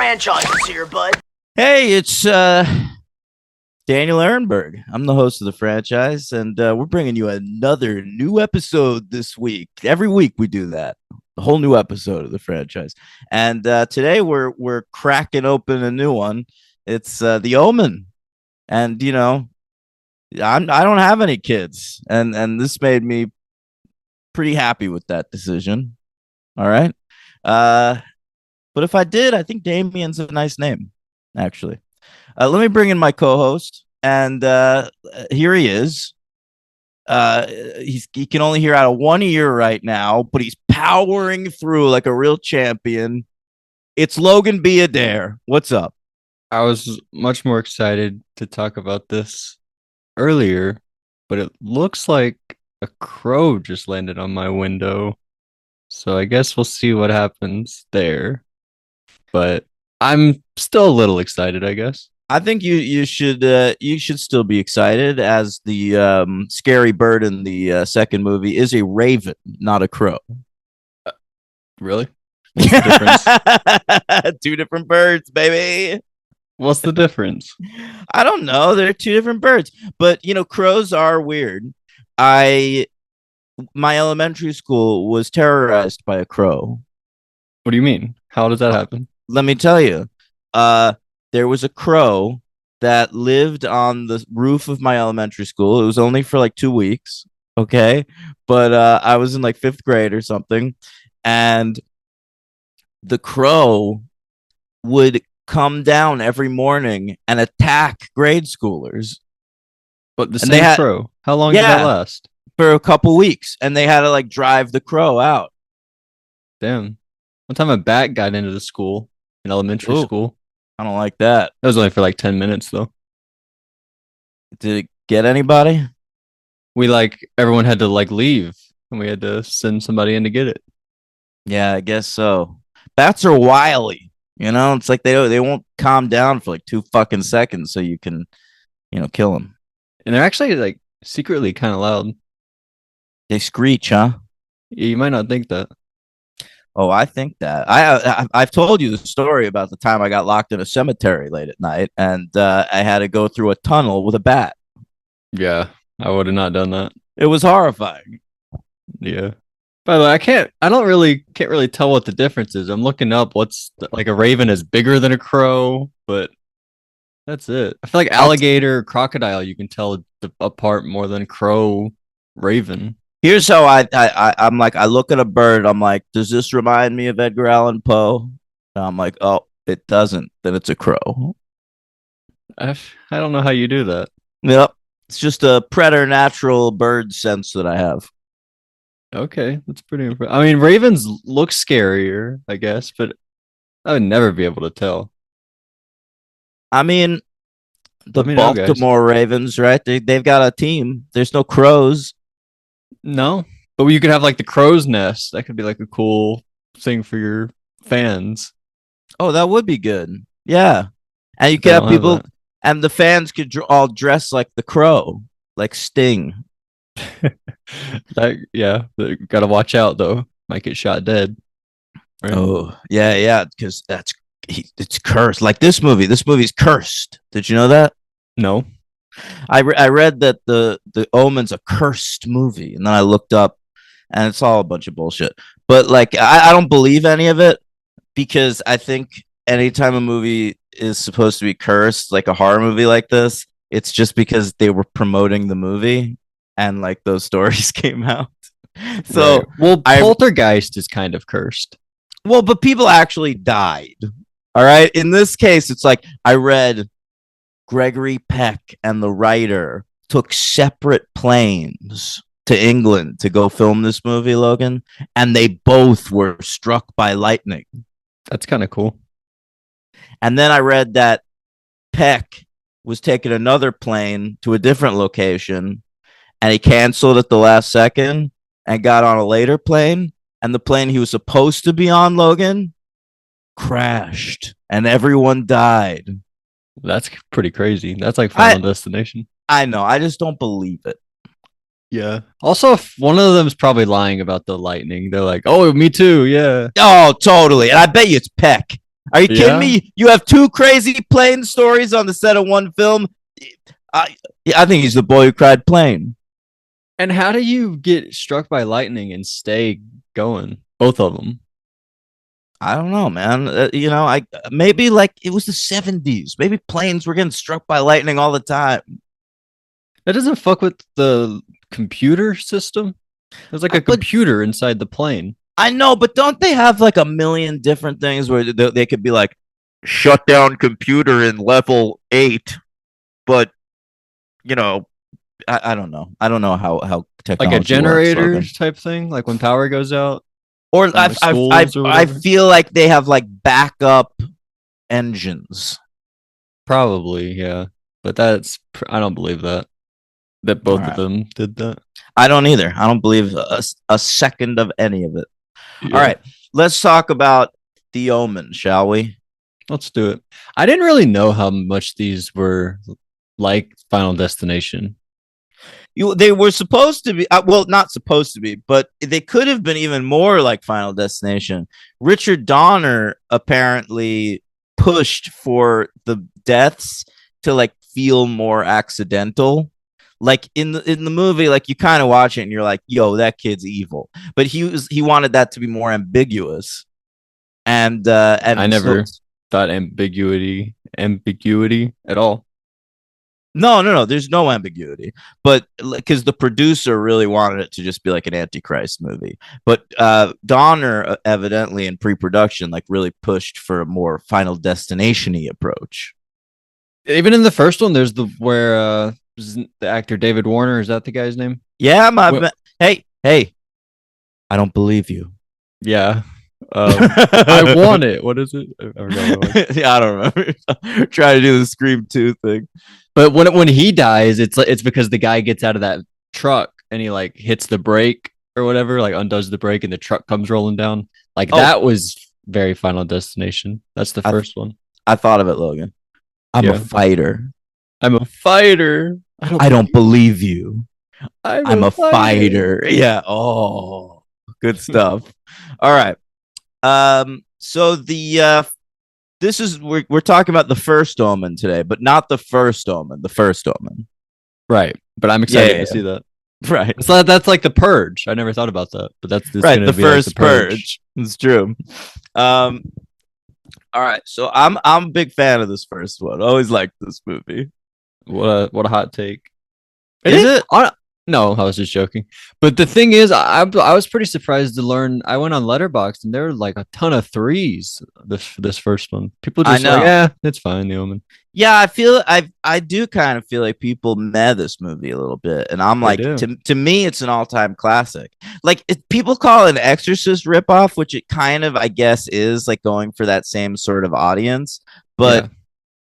franchises here, bud. Hey, it's Daniel Ehrenberg. I'm the host of the franchise, and we're bringing you another new episode this week. Every week we do that, a whole new episode of the franchise. And today we're cracking open a new one. It's the Omen, and I don't have any kids, and this made me pretty happy with that decision. All right, but if I did, I think Damien's a nice name, actually. Let me bring in my co-host, and here he is. He can only hear out of one ear right now, but he's powering through like a real champion. It's Logan B. Adair. What's up? I was much more excited to talk about this earlier, but it looks like a crow just landed on my window. So I guess we'll see what happens there. But I'm still a little excited, I guess. I think you should still be excited, as the scary bird in the second movie is a raven, not a crow. Really? What's the difference? Two different birds, baby. What's the difference? I don't know. They're two different birds, but crows are weird. My elementary school was terrorized by a crow. What do you mean? How does that happen? Let me tell you. There was a crow that lived on the roof of my elementary school. It was only for like 2 weeks, okay? But I was in like 5th grade or something, and the crow would come down every morning and attack grade schoolers. But the same crow. How long did that last? For a couple weeks, and they had to like drive the crow out. Damn. One time a bat got into the school in elementary school. I don't like that. That was only for like 10 minutes, though. Did it get anybody? Everyone had to leave, and we had to send somebody in to get it. Yeah, I guess so. Bats are wily. It's like they won't calm down for like 2 fucking seconds, so you can, kill them. And they're actually secretly kind of loud. They screech, huh? You might not think that. Oh, I think that. I've told you the story about the time I got locked in a cemetery late at night, and I had to go through a tunnel with a bat. Yeah, I would have not done that. It was horrifying. Yeah. By the way, can't really tell what the difference is. I'm looking up a raven is bigger than a crow, but that's it. I feel like alligator, crocodile, you can tell apart more than crow, raven. Here's how I'm like, I look at a bird, I'm like, does this remind me of Edgar Allan Poe? And I'm like, oh, it doesn't. Then it's a crow. I don't know how you do that. Yep. It's just a preternatural bird sense that I have. Okay, that's pretty impressive. I mean, ravens look scarier, I guess, but I would never be able to tell. I mean, the Baltimore Ravens, right? They've got a team. There's no crows. No, but you could have the crow's nest. That could be a cool thing for your fans. Oh, that would be good. Yeah, and you could have people, and the fans could all dress like the crow, like Sting. Gotta watch out though. Might get shot dead. Right? Oh, yeah, because it's cursed. Like this movie. This movie's cursed. Did you know that? No. I read that the Omen's a cursed movie, and then I looked up, and it's all a bunch of bullshit. But I don't believe any of it, because I think anytime a movie is supposed to be cursed, like a horror movie like this, it's just because they were promoting the movie, and those stories came out. So, right. Well, Poltergeist is kind of cursed. Well, but people actually died. All right. In this case, it's I read Gregory Peck and the writer took separate planes to England to go film this movie, Logan, and they both were struck by lightning. That's kind of cool. And then I read that Peck was taking another plane to a different location, and he canceled at the last second and got on a later plane, and the plane he was supposed to be on, Logan, crashed, and everyone died. That's pretty crazy. That's Final Destination. I know. I just don't believe it. Yeah. Also, if one of them is probably lying about the lightning. They're like, "Oh, me too." Yeah. Oh, totally. And I bet you it's Peck. Are you kidding Yeah. me? You have two crazy plane stories on the set of one film. I I think he's the boy who cried plane. And how do you get struck by lightning and stay going? Both of them. I don't know, man. I maybe like it was the 70s. Maybe planes were getting struck by lightning all the time. That doesn't fuck with the computer system. There's like a But computer inside the plane. I know, but don't they have like a million different things where they could be like shut down computer in level 8, but you know, I don't know. I don't know how Like a technology works, generator Logan. type thing, like when power goes out Or in like schools or I whatever. feel like they have like backup engines. Probably, yeah. But I don't believe that All both of right. them did that. I don't either. I don't believe a second of any of it. All Yeah, right. Let's talk about the Omen, shall we? let's do it. I didn't really know how much these were like Final Destination. They were supposed to be well, not supposed to be, but they could have been even more like Final Destination. Richard Donner apparently pushed for the deaths to like feel more accidental. Like in the movie, like you kind of watch it and you're like, "Yo, that kid's evil," but he wanted that to be more ambiguous, I and so never thought ambiguity at all. no. There's no ambiguity, but because the producer really wanted it to just be like an Antichrist movie, but Donner evidently in pre-production like really pushed for a more Final Destination-y approach. Even in the first one, there's the where the actor David Warner, is that the guy's name? Yeah, Well, hey, I don't believe you. yeah. I want it. What is it? I forgot what it was. Yeah, I don't remember. Trying to do the Scream 2 thing. But when he dies, it's because the guy gets out of that truck and he like hits the brake or whatever, like undoes the brake and the truck comes rolling down. Like Oh, that was very Final Destination. That's the I, first one. I thought of it, Logan. I'm a Yeah. fighter. I'm a fighter. I don't believe you. I'm I'm a a fighter. fighter. Yeah. Oh, good stuff. All right. So this is we're talking about the first Omen today, but not the first Omen. The first Omen. Right. But I'm Yeah, excited yeah, to see that. yeah. Right. It's not, that's like the purge. I never thought about that. But that's Right. gonna The be like the first purge. Purge. It's true. Um. All right. So I'm a big fan of this first one. Always liked this movie. What a hot take. It Is is. it? No, I was just joking. But the thing is, I was pretty surprised to learn. I went on Letterboxd and there were like a ton of threes. This first one, people I just like, know. yeah, it's fine. The Omen. Yeah, I do kind of feel like people meh this movie a little bit, and I'm They like do. to me it's an all time classic. Like people call it an Exorcist ripoff, which it kind of I guess is like going for that same sort of audience. But Yeah,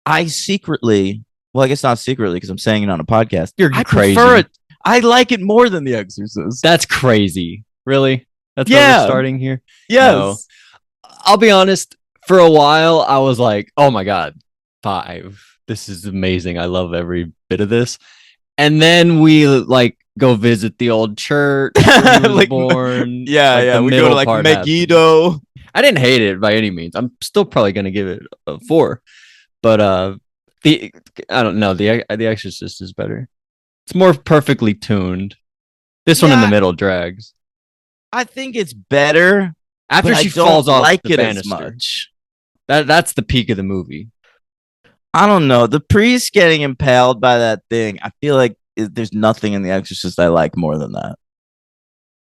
I secretly, well, I guess not secretly because I'm saying it on a podcast. you're I prefer crazy. it. I like it more than The Exorcist. That's crazy. Really? That's where we're Yeah. starting here. No, Yes. I'll be honest. For a while, I was like, oh my god, five. This is amazing. I love every bit of this. And then we like go visit the old church where he was Like born. yeah, Like yeah. the We go to middle like part happened. Megiddo. I didn't hate it by any means. I'm still probably gonna give it a four, but the I don't know the Exorcist is better. It's more perfectly tuned. This one in the Yeah, middle drags I think it's better, but after I she don't falls off like the it as banister. much. That's the peak of the movie. I don't know. The priest getting impaled by that thing, I feel like there's nothing in The Exorcist I like more than that.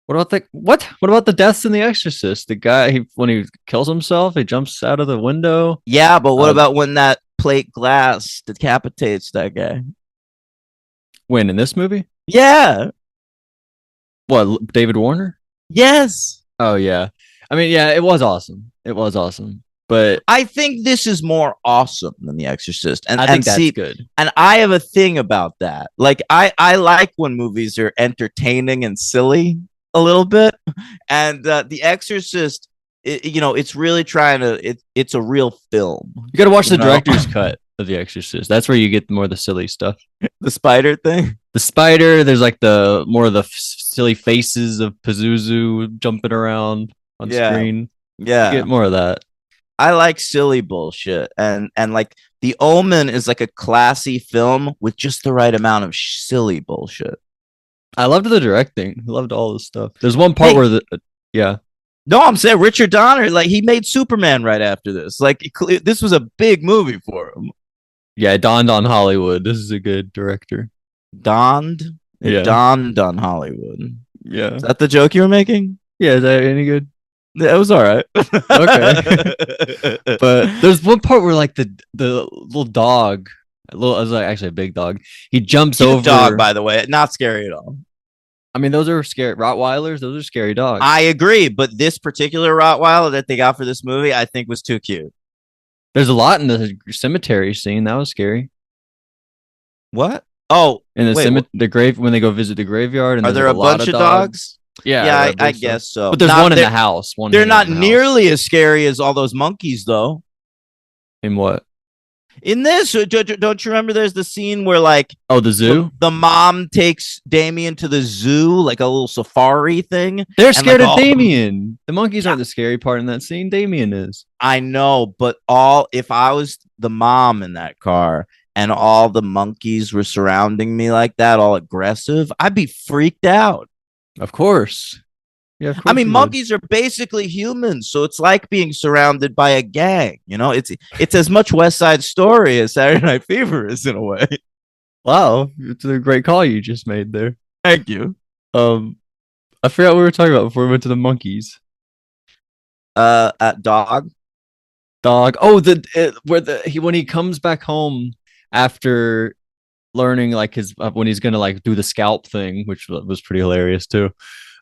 What about the what? What about the deaths in The Exorcist? The guy when he kills himself, he jumps out of the window. Yeah, but what Uh, about when that plate glass decapitates that guy? when in this movie? Yeah. What, David Warner? Yes. Oh yeah. I mean, yeah, it was awesome. It was awesome. But I think this is more awesome than The Exorcist. I And think that's see, good. and I have a thing about that. Like I like when movies are entertaining and silly a little bit. And The Exorcist, it's really trying to it's a real film. You got to watch You the know, director's cut of The Exorcist. That's where you get more of the silly stuff. the spider thing. The spider, there's like the more of the silly faces of Pazuzu jumping around on Yeah. screen. You Yeah. get more of that. I like silly bullshit, and like The Omen is like a classy film with just the right amount of silly bullshit. I loved the directing. I loved all this stuff. There's one part Hey, where yeah. no, I'm saying Richard Donner, like he made Superman right after this. Like this was a big movie for him. Yeah, it dawned on Hollywood. This is a good director. Donned, it Yeah. dawned on Hollywood. Yeah. Is that the joke you were making? Yeah, is that any good? Yeah, it was all right. Okay. But there's one part where like the little dog, little, it was like actually a big dog. He jumps Cute over. dog, by the way, not scary at all. I mean, those are scary Rottweilers. Those are scary dogs. I agree, but this particular Rottweiler that they got for this movie, I think was too cute. There's a lot in the cemetery scene. That was scary. What? Oh, In the wait, the grave when they go visit the graveyard, and are there's there like a lot bunch of of dogs? Yeah, Yeah, I I believe so. guess so. But there's Not, one in the house. One they're hanging out not in the house. nearly as scary as all those monkeys, though. In what? In this, don't you remember? There's the scene where like Oh, the zoo. the mom takes Damien to the zoo, like a little safari thing. They're And like scared of all, Damien. The monkeys yeah, aren't the scary part in that scene. Damien is. I know, but all if I was the mom in that car and all the monkeys were surrounding me like that, all aggressive, I'd be freaked out. Of course. Yeah, of I course mean, you would. monkeys are basically humans, so it's like being surrounded by a gang. You know, it's as much West Side Story as Saturday Night Fever is in a way. Wow, it's a great call you just made there. Thank you. Um, I forgot what we were talking about before we went to the monkeys. At dog. Dog. Oh, where the he when he comes back home after learning like his when he's gonna like do the scalp thing, which was pretty hilarious too.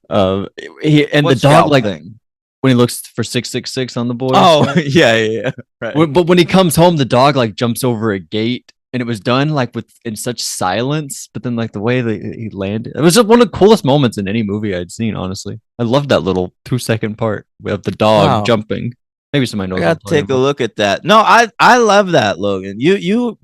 Um, What the dog scalp like thing? when he looks for 666 on the boys. Oh yeah. Right. But when he comes home, the dog like jumps over a gate, and it was done like with in such silence. But then like the way that he landed, it was just one of the coolest moments in any movie I'd seen. Honestly, I loved that little 2 second part of the dog Wow. jumping. Maybe somebody I knows. gotta take a look at that. No, I love that, Logan. You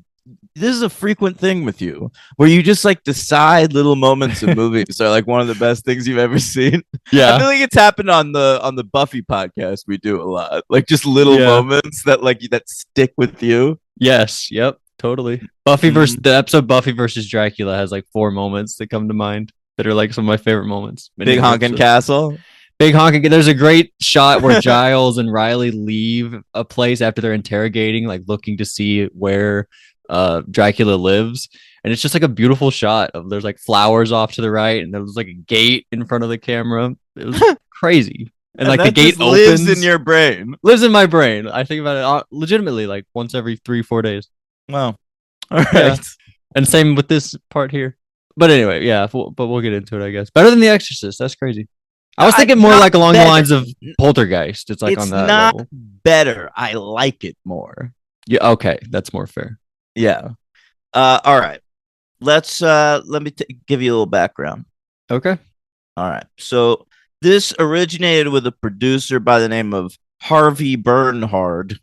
this is a frequent thing with you where you just like decide little moments in movies are like one of the best things you've ever seen. I feel Yeah, like it's happened on the Buffy podcast. We do a lot, like just little yeah, moments that like that stick with you. yes, yep, totally. Buffy versus Mhm. the episode Buffy versus Dracula has like 4 moments that come to mind that are like some of my favorite moments. in Big any honking episode. castle. Big honking. There's a great shot where Giles and Riley leave a place after they're interrogating, like looking to see where Dracula lives. And it's just like a beautiful shot of there's like flowers off to the right, and there's like a gate in front of the camera. It was crazy. And like the that gate just lives opens, in your brain. lives in my brain. I think about it legitimately like once every 3-4 days. Wow. All right. Yeah. And same with this part here. But anyway, yeah, but we'll get into it, I guess. Better than The Exorcist. That's crazy. I was thinking more Not like along the better. lines of Poltergeist. It's like It's on that not level. better. I like it more. Yeah, okay, that's more fair. Yeah. All right. Let me give you a little background. Okay. All right. So this originated with a producer by the name of Harvey Bernhard,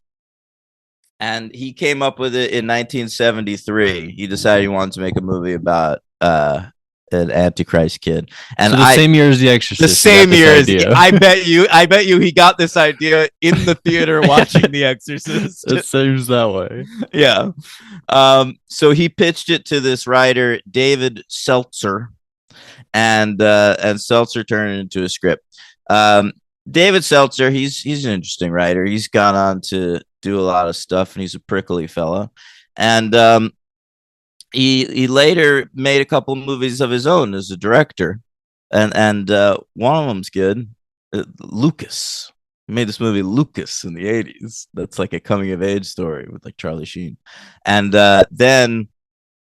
and he came up with it in 1973. He decided he wanted to make a movie about an Antichrist kid, and So the same year as The Exorcist. the same you got year this as idea. I bet you he got this idea in the theater watching The Exorcist. It seems that way. Yeah. So he pitched it to this writer, David Seltzer, and Seltzer turned it into a script. David Seltzer, he's an interesting writer. He's gone on to do a lot of stuff, and he's a prickly fella. And he later made a couple movies of his own as a director, and one of them's good. Lucas. He made this movie Lucas in the 80s. That's like a coming of age story with like Charlie Sheen. And then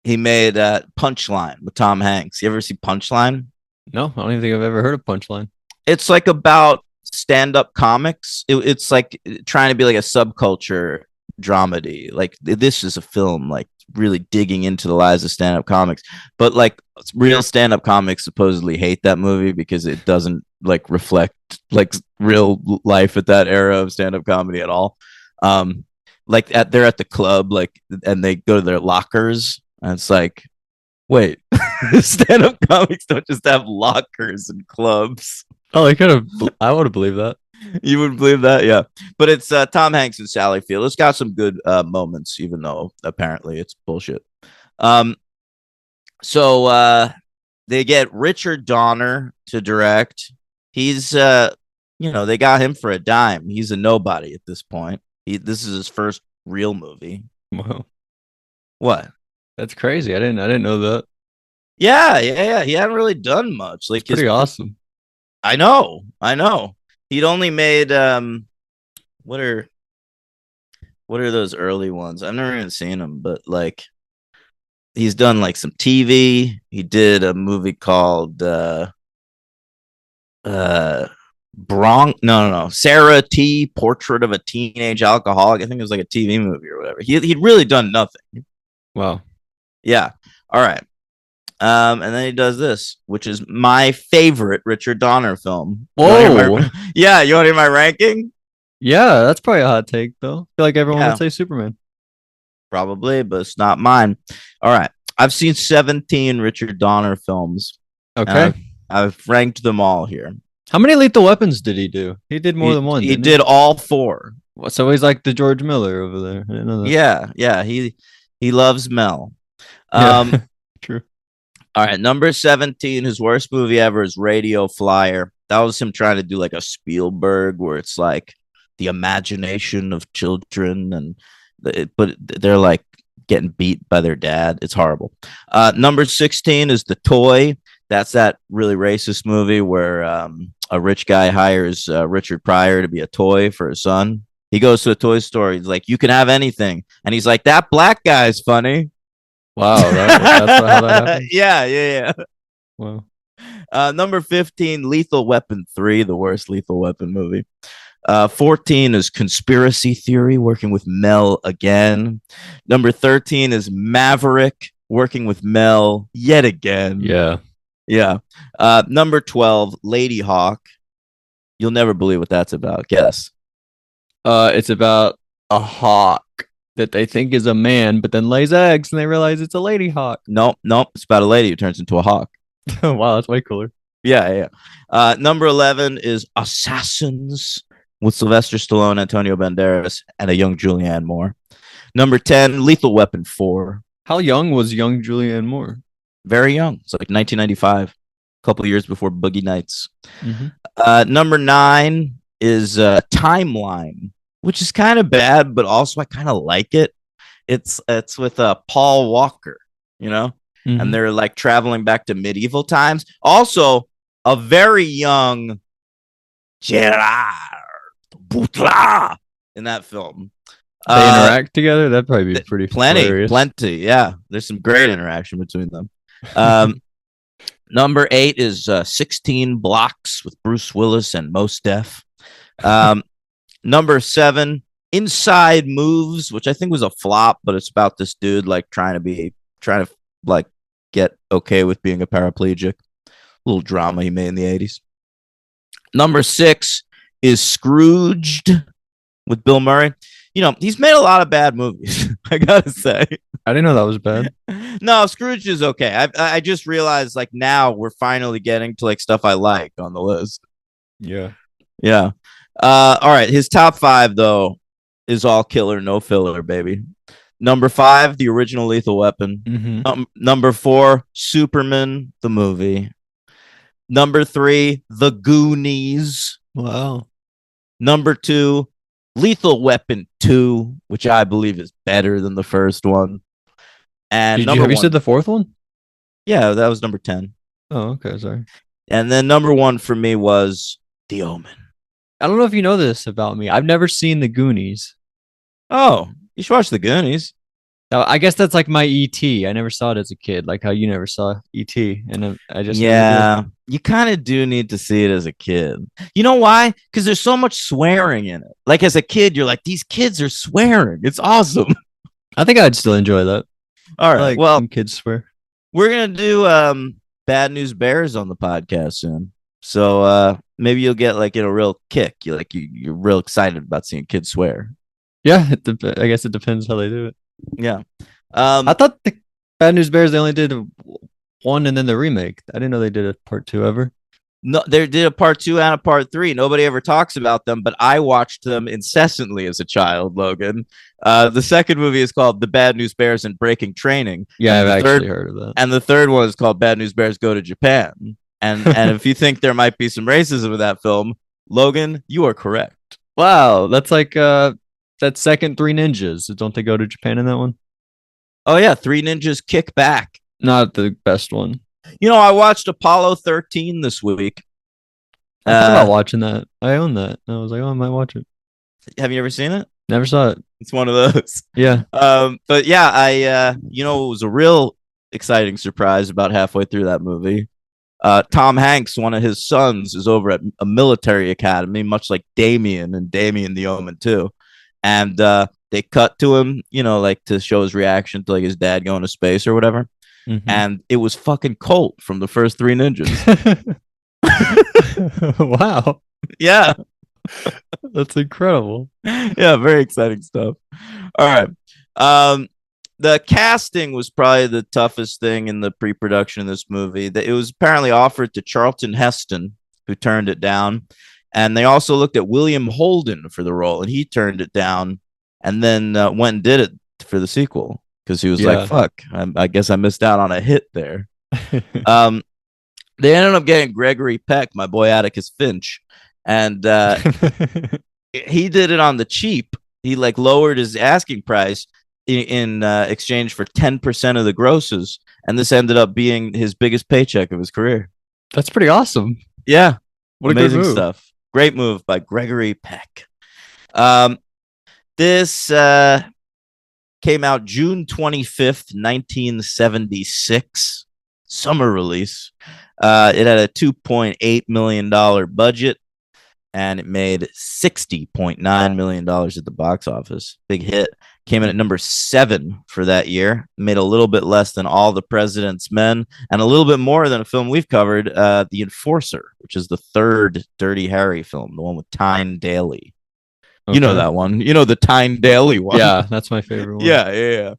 he made Punchline with Tom Hanks. You ever see Punchline? No, I don't even think I've ever heard of Punchline. It's like about stand-up comics. It's like trying to be like a subculture dramedy. Like this is a film like really digging into the lives of stand-up comics, but like real stand-up comics supposedly hate that movie because it doesn't like reflect like real life at that era of stand-up comedy at all. Like they're at the club like and they go to their lockers and it's like, wait, stand-up comics don't just have lockers and clubs. Oh, I would have believed that. You wouldn't believe that, yeah. But it's Tom Hanks and Sally Field. It's got some good moments, even though apparently it's bullshit. Um, so they get Richard Donner to direct. He's they got him for a dime. He's a nobody at this point. This is his first real movie. Wow, What? that's crazy. I didn't know that. Yeah, yeah, yeah. He hadn't really done much. It's Like his pretty awesome. I know, I know. He'd only made what are what are those early ones? I've never even seen them, but like he's done like some TV. He did a movie called uh no, Sarah T, Portrait of a Teenage Alcoholic. I think it was like a TV movie or whatever. He'd really done nothing. Wow. Yeah. All right. And then he does this, which is my favorite Richard Donner film. Whoa. Yeah, you want to hear my ranking? Yeah, that's probably a hot take though. I feel like everyone would Yeah, say Superman. probably, but it's not mine. All right. I've seen 17 Richard Donner films. And Okay. I've ranked them all here. How many Lethal Weapons did he do? He did more than one, He didn't he? did all four. So he's like the George Miller over there. I didn't know that. Yeah, yeah. He loves Mel. Um, Yeah, true. all right, number 17, his worst movie ever is Radio Flyer. That was him trying to do like a Spielberg where it's like the imagination of children but they're like getting beat by their dad. It's horrible. Number 16 is The Toy. That's that really racist movie where a rich guy hires Richard Pryor to be a toy for his son. He goes to a toy store. He's like, "You can have anything," and he's like, "That black guy's funny." Wow, that's how that happened. Yeah, yeah, yeah. Wow. Number 15, Lethal Weapon 3, the worst Lethal Weapon movie. 14 is Conspiracy Theory, working with Mel again. Number 13 is Maverick, working with Mel yet again. Yeah. Yeah. Number 12, Lady Hawk. You'll never believe what that's about. Guess. It's about a hawk that they think is a man, but then lays eggs and they realize it's a lady hawk. Nope, nope. It's about a lady who turns into a hawk. Wow, that's way cooler. Yeah, yeah. Number 11 is Assassins with Sylvester Stallone, Antonio Banderas, and a young Julianne Moore. Number 10, Lethal Weapon 4. How young was young Julianne Moore? Very young. It's like 1995, a couple of years before Boogie Nights. Mm-hmm. Number 9 is Timeline, which is kind of bad, but also I kind of like it. It's with Paul Walker, you know, and Mm-hmm. they're like traveling back to medieval times. Also, a very young Gerard Butler in that film. They interact together. That'd probably be pretty hilarious. Plenty. Yeah, there's some great interaction between them. Um, number 8 is 16 Blocks with Bruce Willis and Mos Def. Number 7, Inside Moves, which I think was a flop, but it's about this dude like trying to like get okay with being a paraplegic. Little drama he made in the 80s. Number 6 is Scrooged with Bill Murray. You know, he's made a lot of bad movies, I gotta say. I didn't know that was bad. No, Scrooge is okay. I just realized like now we're finally getting to like stuff I like on the list. Yeah. Yeah. All right. His top 5 though is all killer, no filler, baby. Number 5, the original Lethal Weapon. Mm-hmm. Number 4, Superman the movie. Number 3, The Goonies. Wow. Number 2, Lethal Weapon 2, which I believe is better than the first one. And Have you said the fourth one? Yeah, that was number 10. Oh, okay. Sorry. And then number 1 for me was The Omen. I don't know if you know this about me. I've never seen the Goonies. Oh, you should watch The Goonies. Now, I guess that's like my ET. I never saw it as a kid, like how you never saw ET, and I just Yeah, you kind of do need to see it as a kid. You know why? Because there's so much swearing in it. Like as a kid, you're like, these kids are swearing. It's awesome. I think I'd still enjoy that. All right. Like Well, when kids swear. we're gonna do Bad News Bears on the podcast soon. So maybe you'll get like a real kick. You're real excited about seeing kids swear. Yeah, I guess it depends how they do it. Yeah. I thought the Bad News Bears they only did one and then the remake. I didn't know they did a part two ever. No, they did a part two and a part three. Nobody ever talks about them, but I watched them incessantly as a child, Logan. The second movie is called The Bad News Bears and Breaking Training. Yeah, I've actually heard of that. And the third one is called Bad News Bears Go to Japan. And if you think there might be some racism in that film, Logan, you are correct. Wow, that's like that second Three Ninjas. Don't they go to Japan in that one? Oh yeah, Three Ninjas Kick Back. Not the best one. I watched Apollo 13 this week. I thought about watching that. I own that. I was like, oh, I might watch it. Have you ever seen it? Never saw it. It's one of those. Yeah. But yeah, it was a real exciting surprise about halfway through that movie. Tom Hanks, one of his sons, is over at a military academy, much like Damien and Damien the Omen II. And they cut to him, like to show his reaction to like his dad going to space or whatever. Mm-hmm. And it was fucking Colt from the first Three Ninjas. Wow. Yeah. That's incredible. Yeah, very exciting stuff. All right. The casting was probably the toughest thing in the pre-production of this movie. It was apparently offered to Charlton Heston, who turned it down. And they also looked at William Holden for the role, and he turned it down, and then went and did it for the sequel because he was like, fuck, I guess I missed out on a hit there. They ended up getting Gregory Peck, my boy Atticus Finch, and he did it on the cheap. He like lowered his asking price in exchange for 10% of the grosses, and this ended up being his biggest paycheck of his career. That's pretty awesome. Yeah, what amazing stuff. Great move by Gregory Peck. This came out June 25th, 1976, summer release. It had a $2.8 million budget, and it made $60.9 million at the box office. Big hit. Came in at number 7 for that year. Made a little bit less than All the President's Men, and a little bit more than a film we've covered, The Enforcer, which is the third Dirty Harry film, the one with Tyne Daly. Okay. You know that one. You know the Tyne Daly one. Yeah, that's my favorite one. Yeah.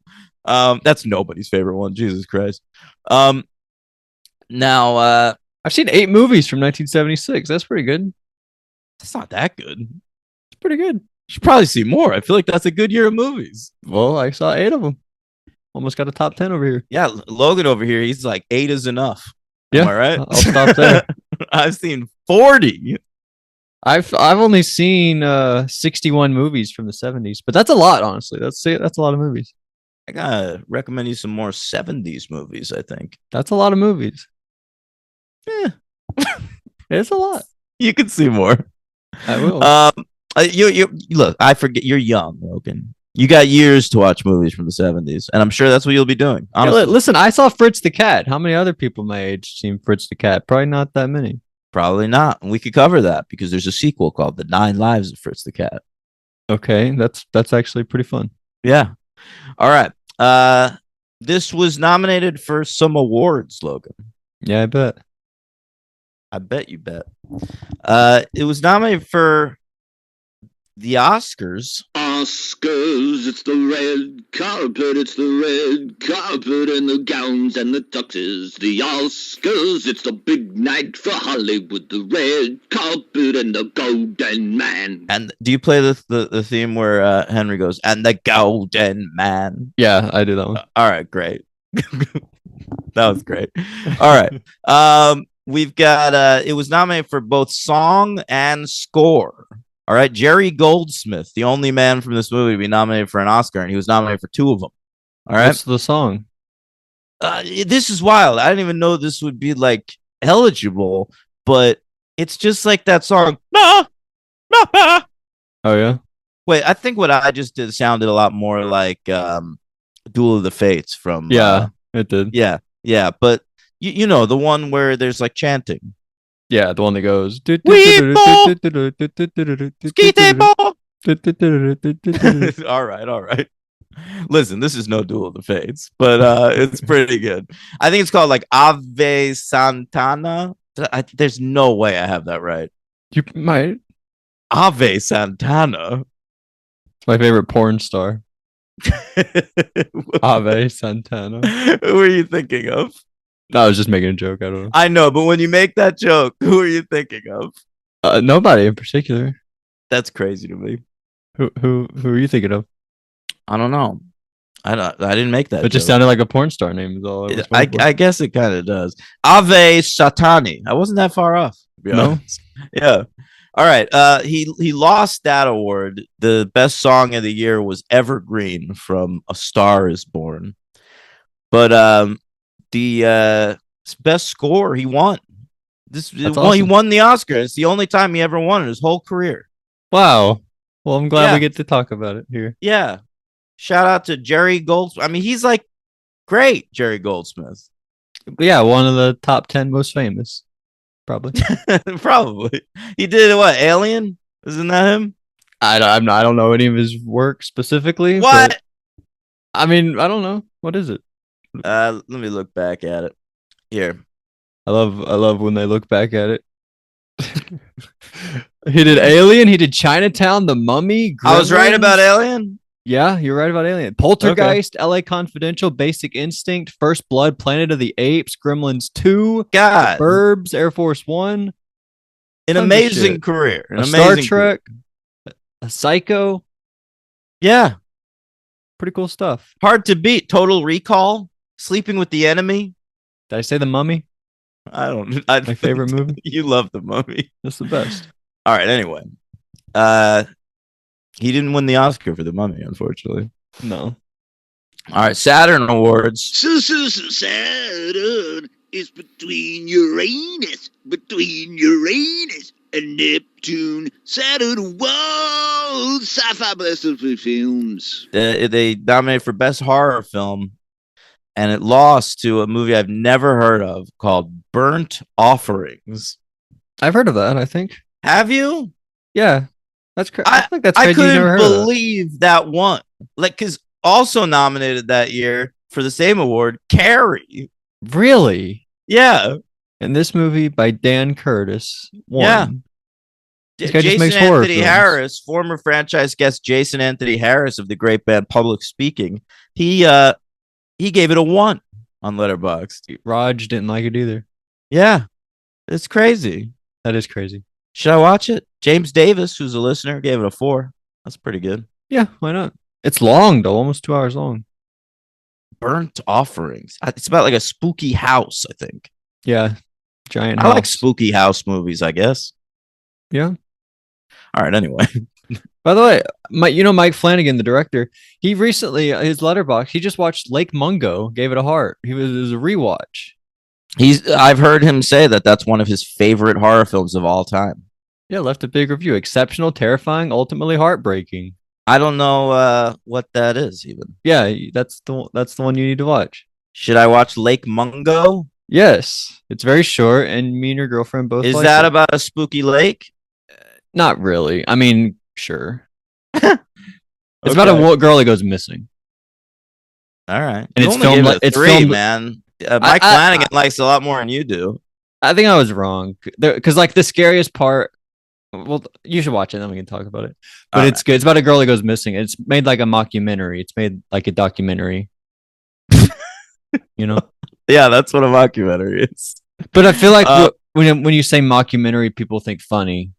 That's nobody's favorite one. Jesus Christ. Now, I've seen 8 movies from 1976. That's pretty good. That's not that good. It's pretty good. You should probably see more. I feel like that's a good year of movies. Well, I saw 8 of them. Almost got a top 10 over here. Yeah, Logan over here, he's like 8 is enough. Yeah, am I right? I'll stop there. I've seen 40. I've only seen 61 movies from the 70s, but that's a lot, honestly. That's a lot of movies. I gotta recommend you some more 70s movies. I think that's a lot of movies. Yeah, it's a lot. You can see more. I will. You look. I forget you're young, Logan. You got years to watch movies from the 70s, and I'm sure that's what you'll be doing. Honestly. Hey, listen, I saw Fritz the Cat. How many other people my age seen Fritz the Cat? Probably not that many. Probably not. And we could cover that because there's a sequel called The 9 Lives of Fritz the Cat. Okay, that's actually pretty fun. Yeah. All right. This was nominated for some awards, Logan. Yeah, I bet. I bet you bet. It was nominated for the Oscars. Oscars, it's the red carpet, it's the red carpet and the gowns and the tuxes. The Oscars, it's the big night for Hollywood, the red carpet and the golden man. And do you play the theme where Henry goes, and the golden man? Yeah, I do that one. All right, great. That was great. All right. We've got, it was nominated for both song and score. All right, Jerry Goldsmith, the only man from this movie to be nominated for an Oscar, and he was nominated for 2 of them. All right, what's the song? This is wild. I didn't even know this would be like eligible, but it's just like that song. Nah. Oh yeah. Wait, I think what I just did sounded a lot more like Duel of the Fates from. Yeah, it did. Yeah, but you know the one where there's like chanting. Yeah, the one that goes. All right. Listen, this is no Duel of the Fates, but it's pretty good. I think it's called like Ave Santana. There's no way I have that right. You might. Ave Santana. It's my favorite porn star. Ave Santana. Who are you thinking of? No, I was just making a joke. I don't I know, but when you make that joke, who are you thinking of? know. Nobody in particular. That's crazy to me. Who are you thinking of? I don't know. I didn't make that It just joke. sounded like a porn star name. Is all I was going for. I guess it kind of does. Ave Satani. I wasn't that far off. To be No? honest. Yeah. All right. He lost that award. The best song of the year was Evergreen from A Star Is Born. But the best score he won. That's He awesome. won the Oscar. It's the only time he ever won in his whole career. Wow. Well, I'm glad Yeah. we get to talk about it here. Yeah. Shout out to Jerry Goldsmith. I mean, he's like great, Jerry Goldsmith. Yeah, one of the top 10 most famous, probably. Probably. He did what? Alien? Isn't that him? I don't know any of his work specifically. What? But, I mean, I don't know. What is it? Let me look back at it. Here. I love when they look back at it. He did Alien. He did Chinatown, The Mummy. I was right Gremlins. about Alien. Yeah, you're right about Alien. Poltergeist, LA Confidential, Basic Instinct, First Blood, Planet of the Apes, Gremlins 2, God, Burbs, Air Force One, an tons of amazing shit. career. An a amazing Star career. Trek, a Psycho. Yeah, Pretty cool stuff. hard to beat. Total Recall, Sleeping with the Enemy. Did I say The Mummy? I don't. My favorite movie. You love the Mummy. That's the best. All right. Anyway, he didn't win the Oscar for the Mummy, unfortunately. No. All right, Saturn Awards. So Saturn is between Uranus and Neptune. Saturn, whoa! Sci-fi blessed films. They nominated for Best Horror Film, and it lost to a movie I've never heard of called Burnt Offerings. I've heard of that, I think. Have you? Yeah. That's crazy. I think that's I crazy. You never couldn't heard of that. believe that one. Like, because also nominated that year for the same award, Carrie. Really? Yeah. And this movie by Dan Curtis won. Yeah. This guy just Jason makes horror Anthony films. Harris, former franchise guest Jason Anthony Harris of the great band Public Speaking, he gave it a 1 on Letterboxd. Raj didn't like it either. Yeah, it's crazy. That is crazy. Should I watch it? James Davis, who's a listener, gave it a 4. That's pretty good. Yeah, why not? It's long though, almost 2 hours long. Burnt Offerings. It's about like a spooky house, I think. Yeah, giant I house. like spooky house movies, I guess. Yeah. All right, anyway. By the way, Mike Flanagan, the director, he recently his Letterboxd, he just watched Lake Mungo, gave it a heart. It was a rewatch. I've heard him say that that's one of his favorite horror films of all time. Yeah, left a big review. Exceptional, terrifying, ultimately heartbreaking. I don't know what that is even. Yeah, that's the one you need to watch. Should I watch Lake Mungo? Yes, it's very short, and me and your girlfriend both. Is like that it. about a spooky lake? Not really. I mean, sure. Okay. It's about a girl that goes missing. All right. And You it's only filmed gave like- it a it's 3, filmed- man. Mike Flanagan likes a lot more than you do. I think I was wrong because like the scariest part. Well, you should watch it, then we can talk about it. But All it's good. It's about a girl that goes missing. It's made like a mockumentary. It's made like a documentary. You know. Yeah, that's what a mockumentary is. But I feel like when you say mockumentary, people think funny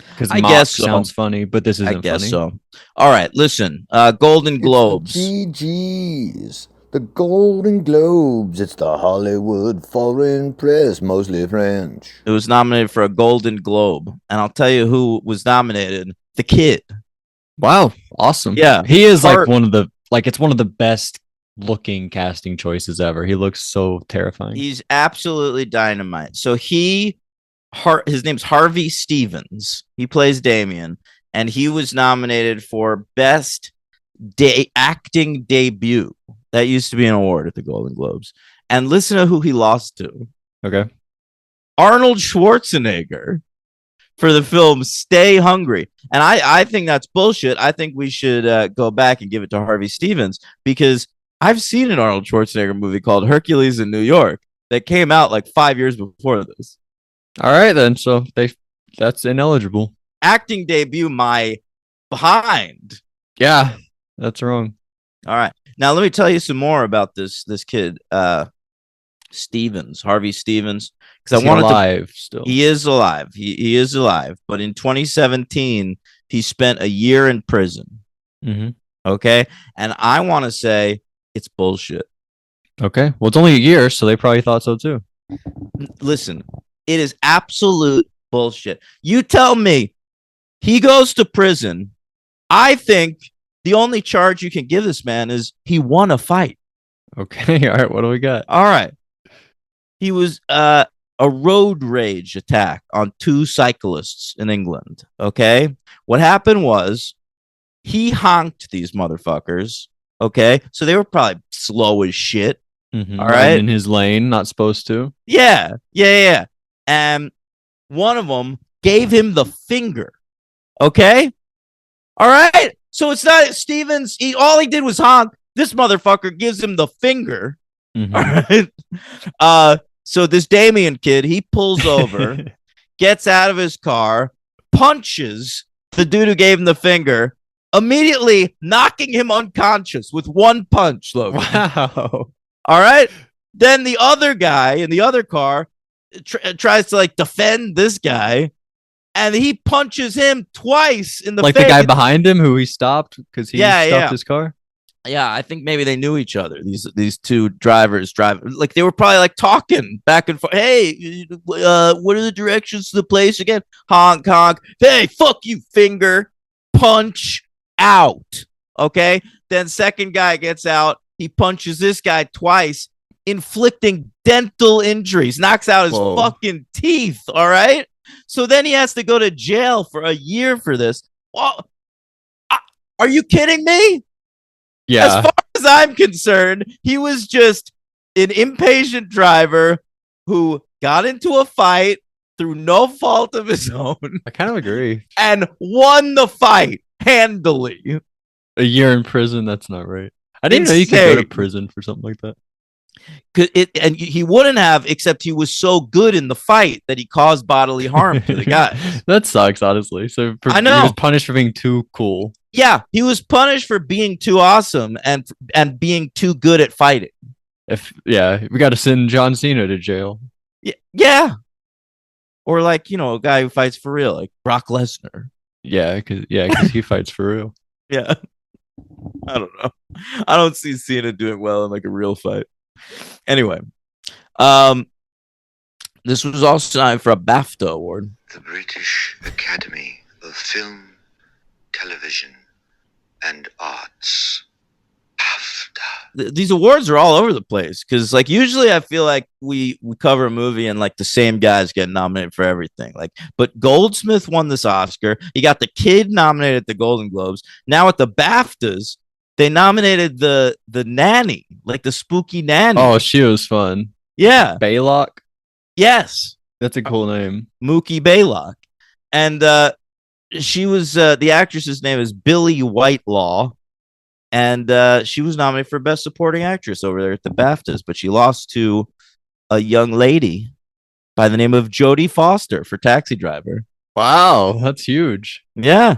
because I mock guess so. sounds funny, but this isn't I guess funny. so. All right, listen. Golden Globes. It's the GGs, the Golden Globes. It's the Hollywood Foreign Press, mostly French. It was nominated for a Golden Globe, and I'll tell you who was nominated. The Kid. Wow, awesome. Yeah, he is Heart- it's one of the best looking casting choices ever. He looks so terrifying. He's absolutely dynamite. So his name's Harvey Stevens. He plays Damien, and he was nominated for Best Acting Debut. That used to be an award at the Golden Globes. And listen to who he lost to. Okay. Arnold Schwarzenegger for the film Stay Hungry. And I think that's bullshit. I think we should go back and give it to Harvey Stevens because I've seen an Arnold Schwarzenegger movie called Hercules in New York that came out like 5 years before this. All right, then. So that's ineligible. Acting debut, my behind. Yeah, that's wrong. All right. Now let me tell you some more about this kid. Harvey Stevens, Is because he alive still? He is alive. He is alive. But in 2017, he spent a year in prison. Mm-hmm. Okay, and I want to say it's bullshit. Okay, well, it's only a year, so they probably thought so too. Listen, it is absolute bullshit. You tell me he goes to prison. I think the only charge you can give this man is he won a fight. Okay, all right, what do we got? All right. He was a road rage attack on 2 cyclists in England. Okay. What happened was he honked these motherfuckers. Okay. So they were probably slow as shit. Mm-hmm. All right. In his lane, not supposed to. Yeah. And one of them gave him the finger. Okay. All right. So it's not Stevens. All he did was honk. This motherfucker gives him the finger. Mm-hmm. All right. So this Damien kid, he pulls over, gets out of his car, punches the dude who gave him the finger, immediately knocking him unconscious with one punch, Logan. Wow. All right. Then the other guy in the other car tries to like defend this guy, and he punches him twice in the like face. The guy behind him who he stopped because he stopped his car. Yeah, I think maybe they knew each other. These 2 drivers like they were probably like talking back and forth. Hey, what are the directions to the place again? Honk, honk. Hey, fuck you, finger. Punch out. Okay. Then second guy gets out. He punches this guy twice, inflicting dental injuries, knocks out his fucking teeth. All right. So then he has to go to jail for a year for this. Well, are you kidding me? Yeah. As far as I'm concerned, he was just an impatient driver who got into a fight through no fault of his own. I kind of agree. And won the fight handily. A year in prison, that's not right. I didn't know you could go to prison for something like that. And he wouldn't have, except he was so good in the fight that he caused bodily harm to the guy. That sucks, honestly. So I know. He was punished for being too cool. Yeah, he was punished for being too awesome and being too good at fighting. We got to send John Cena to jail. Yeah. Or like, a guy who fights for real, like Brock Lesnar. Yeah, because he fights for real. Yeah. I don't know. I don't see Cena doing well in like a real fight. Anyway, this was also time for a BAFTA award. The British Academy of Film, Television, and Arts. BAFTA. These awards are all over the place because, like, usually I feel like we cover a movie and like the same guys get nominated for everything. Like, but Goldsmith won this Oscar. He got the kid nominated at the Golden Globes. Now at the BAFTAs, they nominated the nanny, like the spooky nanny. Oh, she was fun. Yeah. Baylock? Yes. That's a cool name. Mookie Baylock. And she was, the actress's name is Billy Whitelaw. And she was nominated for Best Supporting Actress over there at the BAFTAs, but she lost to a young lady by the name of Jodie Foster for Taxi Driver. Wow, that's huge. Yeah.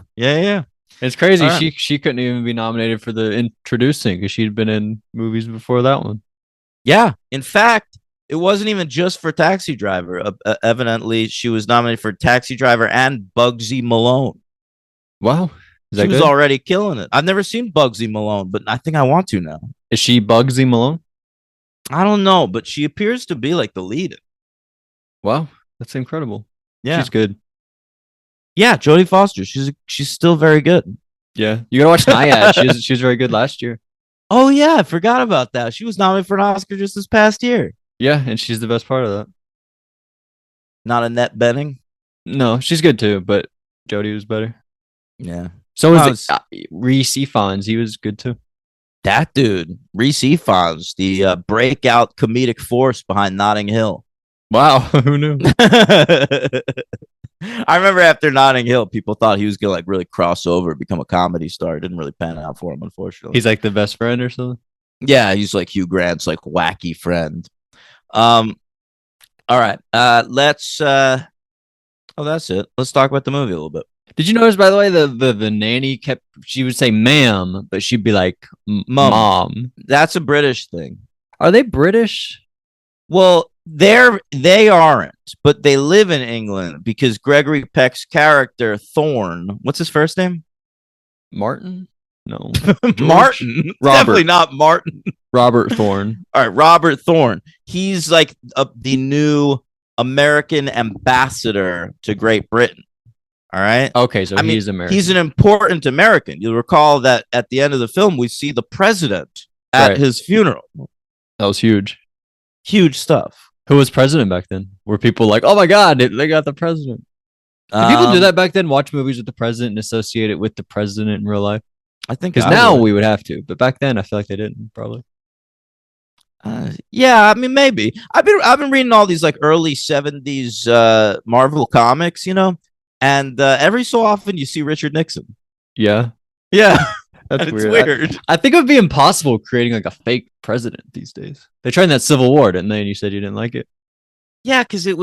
It's crazy. Right. She couldn't even be nominated for the Introducing because she'd been in movies before that one. Yeah. In fact, it wasn't even just for Taxi Driver. Evidently, she was nominated for Taxi Driver and Bugsy Malone. Wow. She was already killing it. I've never seen Bugsy Malone, but I think I want to now. Is she Bugsy Malone? I don't know, but she appears to be like the lead. Wow, that's incredible. Yeah, she's good. Yeah, Jodie Foster. She's still very good. Yeah, you gotta watch Nyad. She was very good last year. Oh yeah, I forgot about that. She was nominated for an Oscar just this past year. Yeah, and she's the best part of that. Not Annette Bening. No, she's good too, but Jodie was better. Yeah. So was Rhys Ifans. He was good too. That dude, Rhys Ifans, the breakout comedic force behind Notting Hill. Wow, who knew? I remember after Notting Hill, people thought he was gonna like really cross over, become a comedy star. It didn't really pan out for him, unfortunately. He's like the best friend or something. Yeah, he's like Hugh Grant's like wacky friend. All right. Let's that's it. Let's talk about the movie a little bit. Did you notice, by the way, the nanny she would say ma'am, but she'd be like mom. That's a British thing. Are they British? Well, they aren't, but they live in England because Gregory Peck's character Thorne, what's his first name? Martin? No. Martin. It's Robert. definitely not Martin. Robert Thorne. All right, Robert Thorne. He's like the new American ambassador to Great Britain. All right. Okay, so I mean, he's American. he's an important American. You'll recall that at the end of the film, we see the president at Right. his funeral. That was huge. Huge stuff. Who was president back then? Were people like, oh my God, they got the president? Did people do that back then? Watch movies with the president and associate it with the president in real life? I think Because now we would have to, but back then I feel like they didn't. Probably. Yeah, I mean maybe. I've been reading all these like early 70s Marvel comics, you know, and every so often you see Richard Nixon. Yeah, Yeah, that's it's weird. weird. I think it would be impossible creating like a fake president these days. They tried that Civil War, didn't they? And you said you didn't like it. Yeah, because it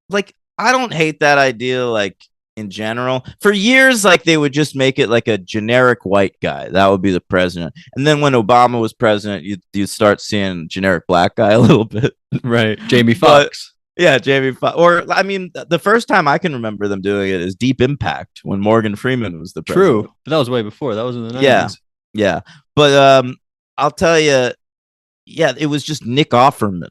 like I don't hate that idea like in general. For years, like they would just make it like a generic white guy. That would be the president. And then when Obama was president, you start seeing generic black guy a little bit. Right, Jamie But- Foxx. Yeah, Jamie Foxx. Or I mean, the first time I can remember them doing it is Deep Impact when Morgan Freeman was the president. True, but that was way before. That was in the 90s. Yeah. Yeah. But I'll tell you, yeah, it was just Nick Offerman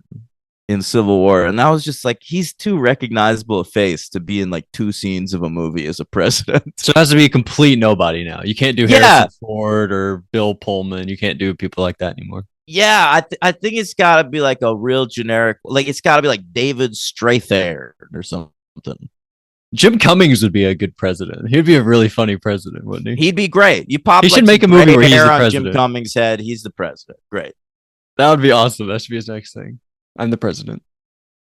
in Civil War. And I was just like, he's too recognizable a face to be in like 2 scenes of a movie as a president. So it has to be a complete nobody now. You can't do Yeah. Harrison Ford or Bill Pullman. You can't do people like that anymore. Yeah, I think it's got to be like a real generic, like it's got to be like David Strathairn or something. Jim Cummings would be a good president. He'd be a really funny president, wouldn't he? He'd be great. You pop. He like, should make some a movie gray where he's hair the on president. Jim Cummings' head. He's the president. Great. That would be awesome. That should be his next thing. I'm the president.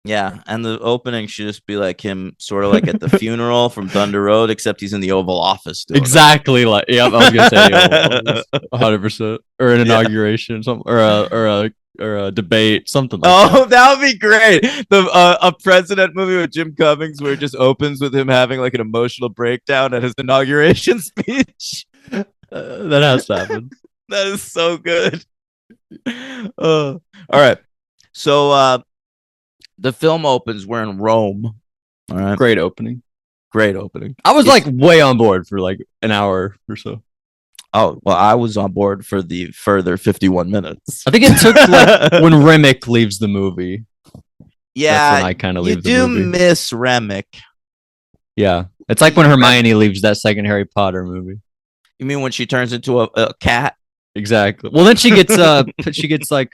Yeah, and the opening should just be like him, sort of like at the funeral from Thunder Road, except he's in the Oval Office. Doing it. Exactly like. Yeah, I was gonna say 100%, or an inauguration, something, or a debate, something like that. Oh, that would be great. A president movie with Jim Cummings where it just opens with him having like an emotional breakdown at his inauguration speech. That has to happen. That is so good. All right. So the film opens. We're in Rome. All right. Great opening. Great opening. I was like way on board for like an hour or so. Oh, well, I was on board for the further 51 minutes. I think it took like when Remick leaves the movie. Yeah, That's when I kind of you leave the do movie. miss Remick. Yeah. It's like when Hermione leaves that second Harry Potter movie. You mean when she turns into a cat? Exactly. Well, then she gets like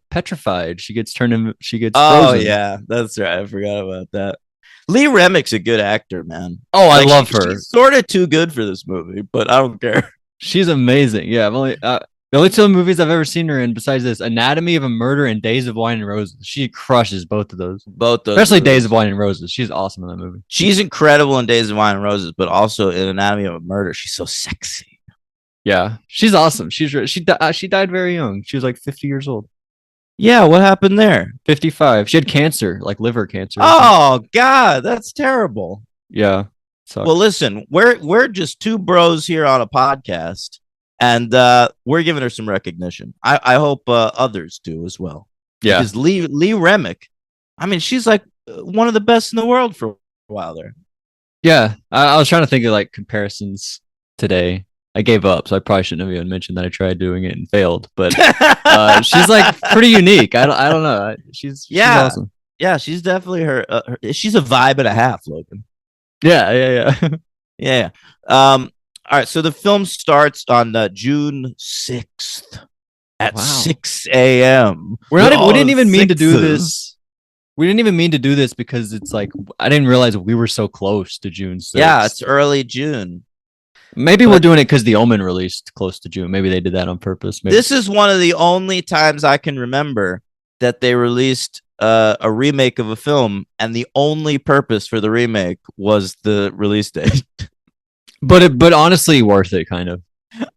petrified. She gets frozen. Oh, yeah, that's right. I forgot about that. Lee Remick's a good actor, man. Oh, I Like, love her. She's sort of too good for this movie, but I don't care. She's amazing. Yeah, I've only the only 2 movies I've ever seen her in besides this, Anatomy of a Murder and Days of Wine and Roses. She crushes both of those. Both those, Especially movies. Days of Wine and Roses. She's awesome in that movie. She's incredible in Days of Wine and Roses, but also in Anatomy of a Murder, she's so sexy. Yeah, she's awesome. She died very young. She was like 50 years old. Yeah, what happened there? 55. She had cancer, like liver cancer. Oh God, that's terrible. Yeah. Sucks. Well, listen, we're just 2 bros here on a podcast, and we're giving her some recognition. I hope others do as well. yeah. Because Lee Remick, I mean, she's like one of the best in the world for a while there. Yeah. I was trying to think of like comparisons today. I gave up, so I probably shouldn't have even mentioned that I tried doing it and failed. But she's like pretty unique. I don't know. She's awesome. Yeah, she's definitely she's a vibe and a half, Logan. Yeah. Yeah. All right. So the film starts on June 6th at Wow. 6 a.m. We didn't even mean to do sixes. this. We didn't even mean to do this because it's like I didn't realize we were so close to June 6th. Yeah, it's early June. Maybe we're doing it because the Omen released close to June. Maybe they did that on purpose. Maybe. This is one of the only times I can remember that they released a remake of a film, and the only purpose for the remake was the release date. but honestly, worth it, kind of.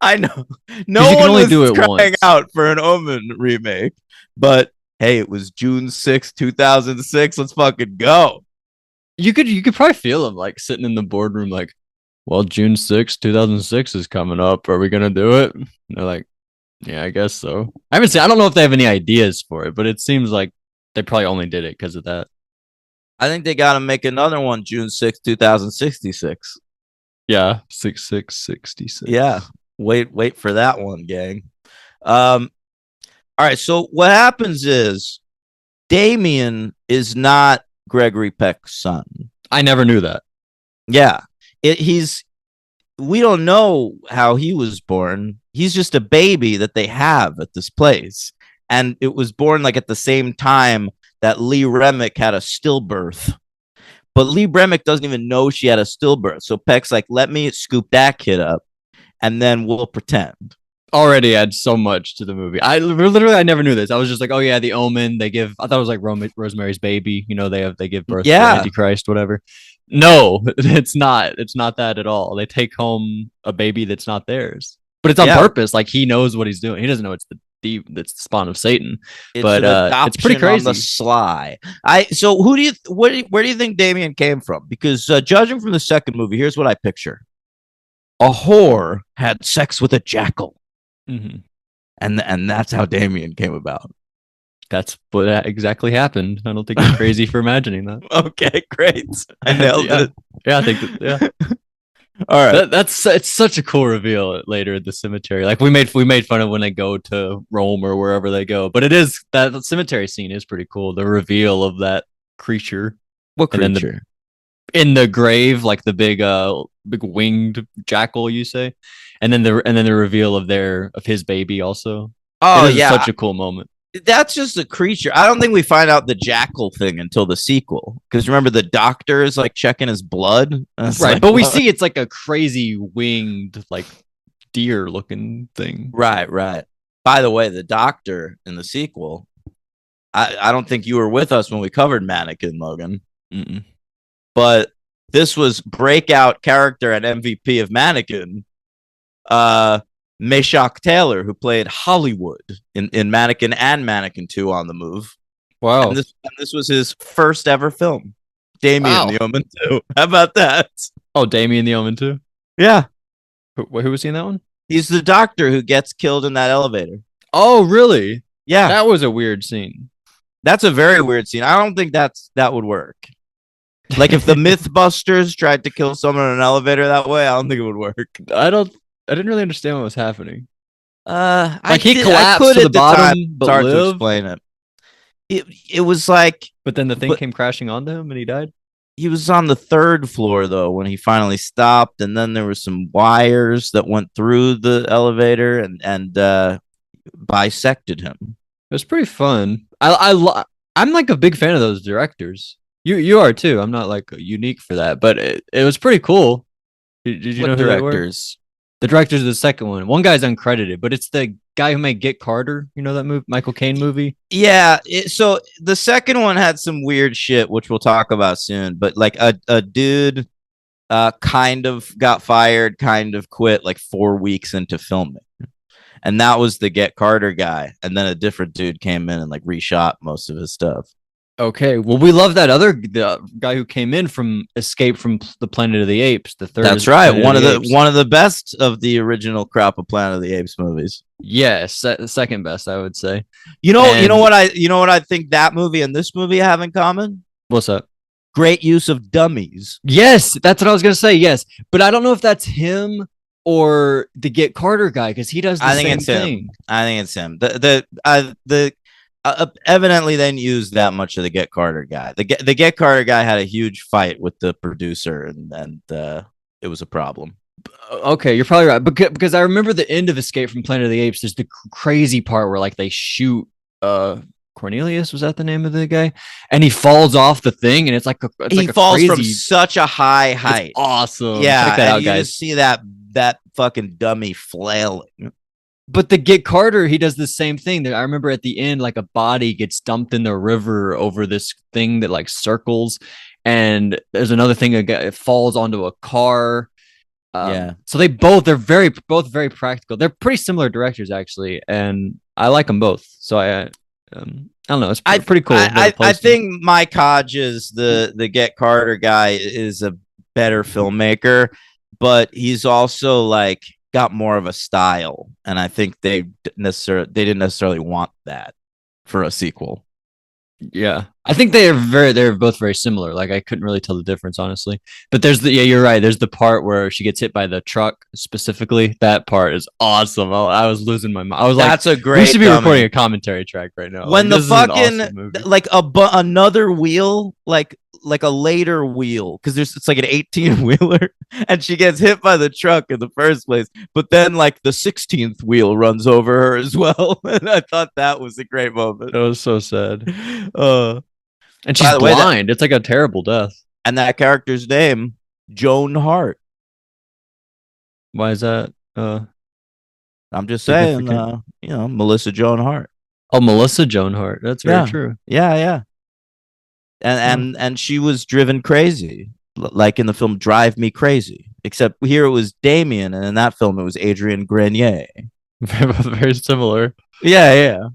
I know. you No can one only was do it crying once. out for an Omen remake, but hey, it was June 6th, 2006. Let's fucking go. You could probably feel them like sitting in the boardroom, like, well, June 6th, 2006 is coming up. Are we gonna do it? And they're like, yeah, I guess so. I don't know if they have any ideas for it, but it seems like They probably only did it because of that. I think they got to make another one June 6th, 2066. Yeah, 6666. Yeah. Wait for that one, gang. All right. So what happens is Damien is not Gregory Peck's son. I never knew that. Yeah. We don't know how he was born. He's just a baby that they have at this place. And it was born like at the same time that Lee Remick had a stillbirth. But Lee Remick doesn't even know she had a stillbirth. So Peck's like, let me scoop that kid up and then we'll pretend. Already adds so much to the movie. I never knew this. I was just like, oh yeah, the Omen. I thought it was like Rosemary's Baby. They give birth to Antichrist, whatever. No, it's not. It's not that at all. They take home a baby that's not theirs, but it's on purpose. Like he knows what he's doing. He doesn't know it's the spawn of Satan. But it's pretty crazy. On the sly. So where do you think Damien came from? Because judging from the second movie, here's what I picture: a whore had sex with a jackal. Mm-hmm. And that's how Damien came about. That's what exactly happened. I don't think you're crazy for imagining that. Okay, great. I nailed it. Yeah, I think that. Yeah. All right. It's such a cool reveal later at the cemetery. Like we made fun of when they go to Rome or wherever they go, but it is that cemetery scene is pretty cool. The reveal of that creature. What creature? In the grave, like the big winged jackal, you say, and then the reveal of his baby also. Oh yeah, such a cool moment. That's just a creature. I don't think we find out the jackal thing until the sequel. Because remember, the doctor is like checking his blood, right? Like, but we see it's like a crazy winged, like deer looking thing. Right. By the way, the doctor in the sequel, I don't think you were with us when we covered Mannequin, Logan. Mm-mm. But this was breakout character and MVP of Mannequin, Meshack Taylor, who played Hollywood in Mannequin and Mannequin 2 on the Move. Wow. And this was his first ever film. Damien the Omen 2. How about that? Oh, Damien the Omen 2? Yeah. Who was he in that one? He's the doctor who gets killed in that elevator. Oh, really? Yeah. That was a weird scene. That's a very weird scene. I don't think that would work. Like if the Mythbusters tried to kill someone in an elevator that way, I don't think it would work. I didn't really understand what was happening. He collapsed to the bottom, but it's hard to explain it. It was like, but then the thing came crashing onto him and he died. He was on the third floor though when he finally stopped, and then there were some wires that went through the elevator and bisected him. It was pretty fun. I'm like a big fan of those directors. You are too. I'm not like unique for that, but it was pretty cool. Did you know who directors? The directors of the second one. One guy's uncredited, but it's the guy who made Get Carter. You know that movie, Michael Caine movie? Yeah. So the second one had some weird shit, which we'll talk about soon. But like a dude kind of got fired, kind of quit like 4 weeks into filming. And that was the Get Carter guy. And then a different dude came in and like reshot most of his stuff. Okay, well, we love that other guy who came in from Escape from the Planet of the Apes. The third. That's right. One of the best of the original crop of Planet of the Apes movies. Yes, second best, I would say. You know what I think that movie and this movie have in common? What's up? Great use of dummies. Yes, that's what I was gonna say. Yes, but I don't know if that's him or the Get Carter guy because he does the same thing. I think it's him. Evidently they didn't use that much of the Get Carter guy. The Get Carter guy had a huge fight with the producer, and it was a problem. Okay, you're probably right, because I remember the end of Escape from Planet of the Apes. There's the crazy part where like they shoot Cornelius, was that the name of the guy? And he falls off the thing, and it's like he falls from such a high height. It's awesome. Yeah, check that out, you guys. Just see that fucking dummy flailing. But the Get Carter, he does the same thing. I remember at the end, like a body gets dumped in the river over this thing that like circles, and there's another thing it falls onto a car. Yeah. So they're both very practical. They're pretty similar directors actually, and I like them both. So I don't know. It's pretty cool. I think Mike Hodges, the Get Carter guy, is a better filmmaker, but he's also like got more of a style, and I think they didn't necessarily want that for a sequel. Yeah, I think they're both very similar. Like I couldn't really tell the difference honestly. But you're right. There's the part where she gets hit by the truck specifically. That part is awesome. I was losing my mind. I was That's like, a great. we should be dummy. recording a commentary track right now. When Like, the this is an fucking awesome movie. like another wheel, like a later wheel, because it's like an 18-wheeler, and she gets hit by the truck in the first place, but then like the 16th wheel runs over her as well, and I thought that was a great moment. It was so sad. Uh, And she's by the way, blind. It's like a terrible death. and that character's name, Joan Hart. Why is that? I'm just saying, Significant. Melissa Joan Hart. Oh, Melissa Joan Hart. That's very Yeah. true. Yeah. And she was driven crazy, like in the film Drive Me Crazy. Except here it was Damien, and in that film it was Adrian Grenier. Both very similar. Yeah.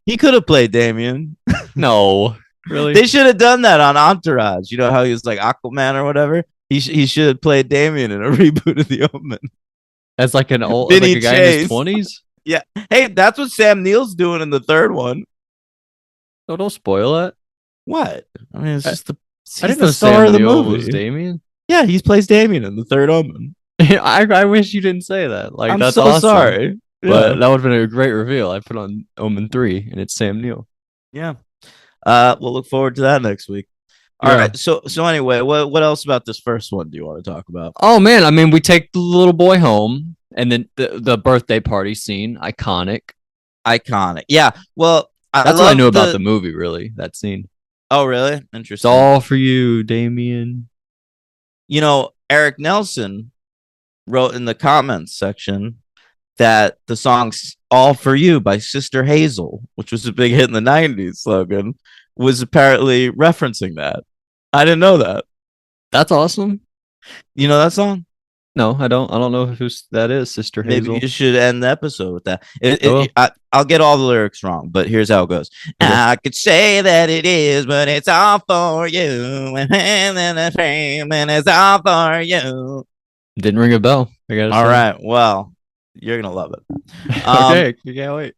He could have played Damien. No, really. They should have done that on Entourage. You know how he was like Aquaman or whatever. He should have played Damien in a reboot of The Omen. As like an old Vinny like a guy in Chase. his 20s. Yeah. Hey, that's what Sam Neill's doing in the third one. No, don't spoil it. What? I mean, it's just I he's didn't the know star Sam of the Neill movie. was Damien. Yeah, he plays Damien in the third Omen. I wish you didn't say that. Like I'm that's so awesome. sorry. But that would have been a great reveal. I put on Omen 3 and it's Sam Neill. Yeah. We'll look forward to that next week. All Yeah. right. So anyway, what else about this first one do you want to talk about? Oh man, I mean we take the little boy home and then the birthday party scene, iconic. Yeah. Well, That's what I knew about the movie, really. That scene. Oh, really? It's Interesting. all for you, Damien. Eric Nelson wrote in the comments section that the song's All For You by Sister Hazel, which was a big hit in the 90s slogan, was apparently referencing that. I didn't know that. That's awesome. You know that song? No, I don't. I don't know who that is, Sister Hazel. Maybe you should end the episode with that. will. I'll get all the lyrics wrong, but here's how it goes. Okay. I could say that it is, but it's all for you. And it's all for you. Didn't ring a bell. I gotta All say. right. Well, you're going to love it. Okay, you can't wait.